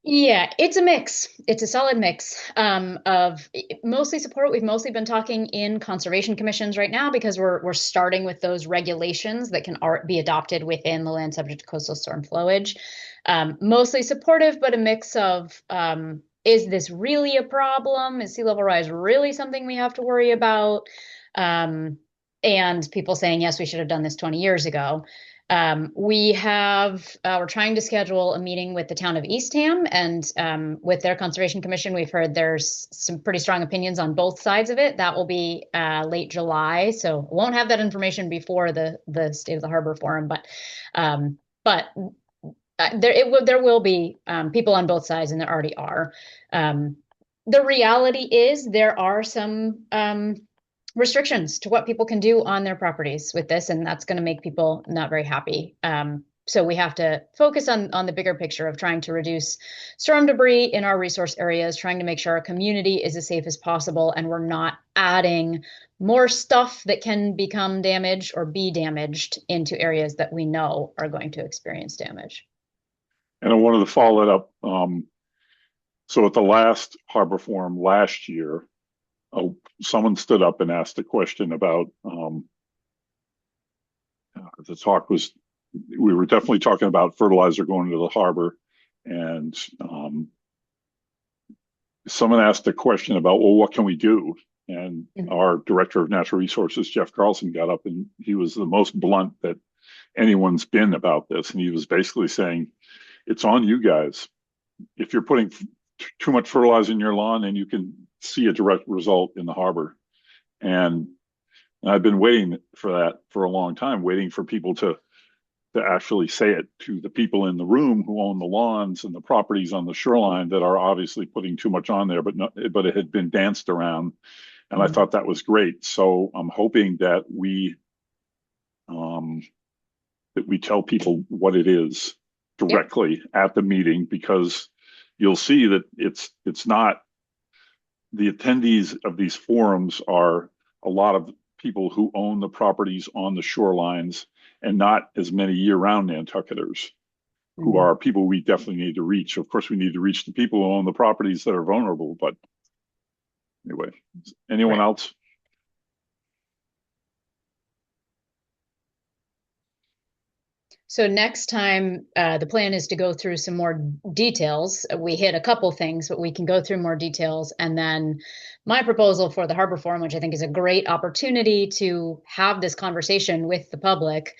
Yeah, it's a mix. It's a solid mix of mostly support. We've mostly been talking in conservation commissions right now because we're starting with those regulations that can be adopted within the land subject to coastal storm flowage. Mostly supportive, but a mix of is this really a problem? Is sea level rise really something we have to worry about? And people saying, yes, we should have done this 20 years ago. We're trying to schedule a meeting with the town of Eastham, and with their conservation commission, we've heard there's some pretty strong opinions on both sides of it. That will be late July, so won't have that information before the State of the Harbor Forum, but there will be people on both sides, and there already are. The reality is there are some restrictions to what people can do on their properties with this, and that's going to make people not very happy. So we have to focus on the bigger picture of trying to reduce storm debris in our resource areas, trying to make sure our community is as safe as possible, and we're not adding more stuff that can become damaged or be damaged into areas that we know are going to experience damage. And I wanted to follow it up. So at the last Harbor Forum last year, someone stood up and asked a question about the talk was we were definitely talking about fertilizer going into the harbor, and someone asked a question about, well, what can we do? And our director of natural resources, Jeff Carlson, got up and he was the most blunt that anyone's been about this. And he was basically saying, it's on you guys. If you're putting too much fertilizer in your lawn, and you can see a direct result in the harbor. And I've been waiting for that for a long time, waiting for people to actually say it to the people in the room who own the lawns and the properties on the shoreline that are obviously putting too much on there, but it had been danced around. And I thought that was great. So I'm hoping that we tell people what it is directly at the meeting, because you'll see that it's not, the attendees of these forums are a lot of people who own the properties on the shorelines, and not as many year-round Nantucketers, who are people we definitely need to reach. Of course, we need to reach the people who own the properties that are vulnerable, but anyway, anyone else? So next time, the plan is to go through some more details. We hit a couple things, but we can go through more details. And then my proposal for the Harbor Forum, which I think is a great opportunity to have this conversation with the public,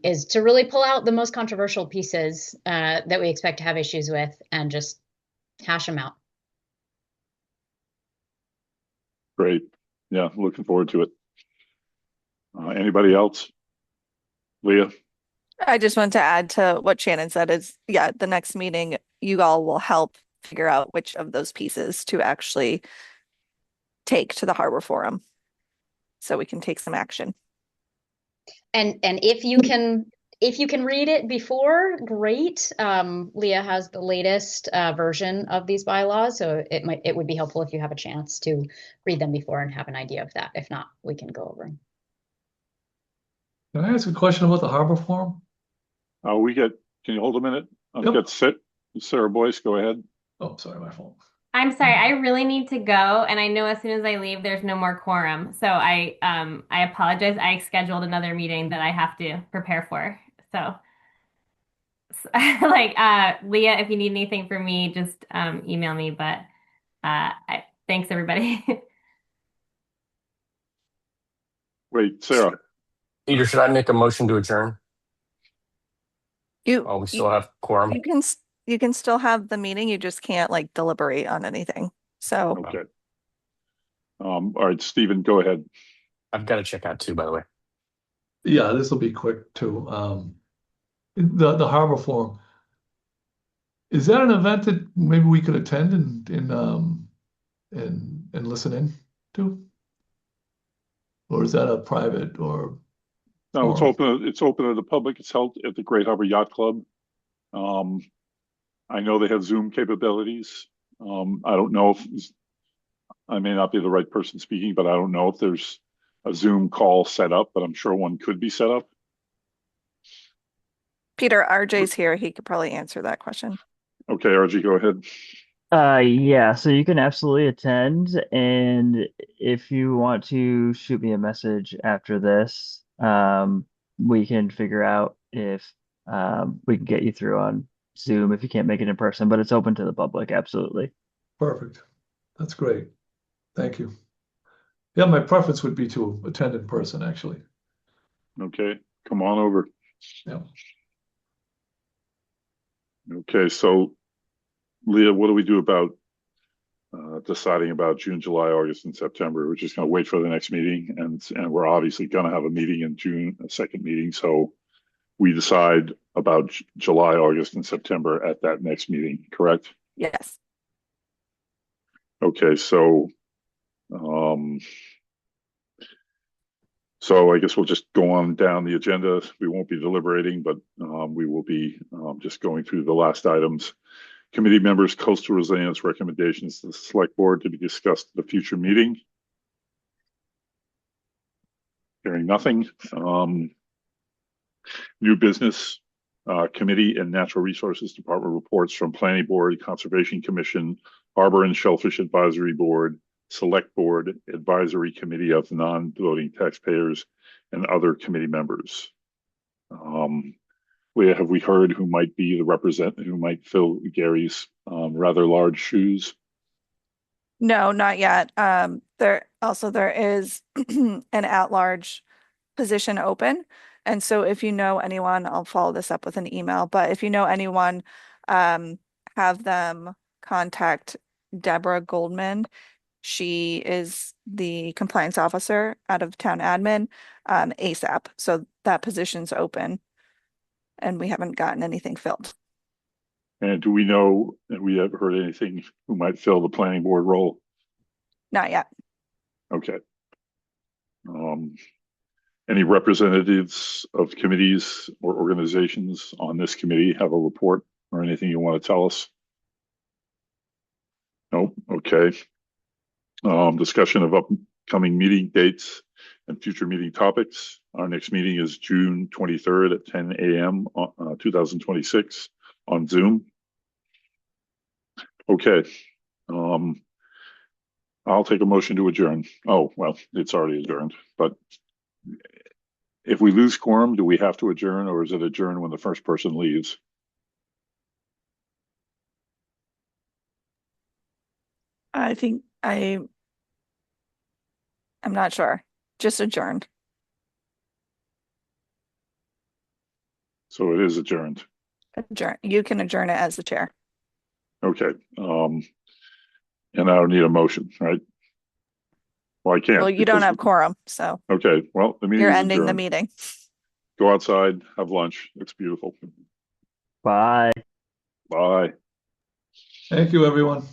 is to really pull out the most controversial pieces that we expect to have issues with and just hash them out. Great. Yeah, looking forward to it. Anybody else? Leah? I just want to add to what Shannon said is, yeah, the next meeting, you all will help figure out which of those pieces to actually take to the Harbor Forum so we can take some action. And if you can read it before, great. Leah has the latest version of these bylaws, so it would be helpful if you have a chance to read them before and have an idea of that. If not, we can go over them. Can I ask a question about the Harbor Forum? Can you hold a minute? I've got Sarah Boyce, go ahead. Oh, sorry, my fault. I'm sorry, I really need to go, and I know as soon as I leave, there's no more quorum. So I apologize. I scheduled another meeting that I have to prepare for. So, Leah, if you need anything from me, just email me. But thanks, everybody. Wait, Sarah. Peter, should I make a motion to adjourn? We still have quorum. You can still have the meeting. You just can't deliberate on anything. So okay. All right, Stephen, go ahead. I've got to check out too, by the way. Yeah, this will be quick too. The Harbor Forum, is that an event that maybe we could attend and listen in to, or is that a private or? No, it's open. It's open to the public. It's held at the Great Harbor Yacht Club. I know they have Zoom capabilities. I don't know if I may not be the right person speaking, but I don't know if there's a Zoom call set up, but I'm sure one could be set up. Peter, RJ's here. He could probably answer that question. Okay, RJ, go ahead. Yeah, so you can absolutely attend, and if you want to shoot me a message after this, we can figure out if we can get you through on Zoom if you can't make it in person, but it's open to the public, absolutely. Perfect. That's great. Thank you. Yeah, my preference would be to attend in person, actually. Okay, come on over. Yeah. Okay, so Leah, what do we do about deciding about June, July, August, and September? We're just going to wait for the next meeting, and we're obviously going to have a meeting in June, a second meeting. So we decide about July, August, and September at that next meeting, correct? Yes. Okay, so I guess we'll just go on down the agenda. We won't be deliberating, but we will be just going through the last items. Committee members, coastal resilience recommendations to the select board to be discussed at a future meeting. Hearing nothing. New business, committee and natural resources department reports from planning board, conservation commission, harbor and shellfish advisory board, select board, advisory committee of non-voting taxpayers, and other committee members. have we heard who might be the representative, who might fill Gary's rather large shoes? No, not yet. There is an at-large position open. And so if you know anyone, I'll follow this up with an email, but if you know anyone, have them contact Deborah Goldman. She is the compliance officer out of town admin, ASAP. So that position's open and we haven't gotten anything filled. And do we know, have we ever heard anything who might fill the planning board role? Not yet. Okay. Any representatives of committees or organizations on this committee have a report or anything you want to tell us? No, okay. Discussion of upcoming meeting dates and future meeting topics. Our next meeting is June 23rd at 10 a.m. 2026 on Zoom. Okay. I'll take a motion to adjourn. Oh, well, it's already adjourned, but if we lose quorum, do we have to adjourn, or is it adjourn when the first person leaves? I'm not sure. Just adjourned. So it is adjourned. Adjourn. You can adjourn it as the chair. Okay. And I don't need a motion, right? Well, I can't. Well, you don't have quorum, so Okay, well, the meeting you're is ending the adjourned. meeting. Go outside, have lunch. It's beautiful. Bye. Bye. Thank you, everyone.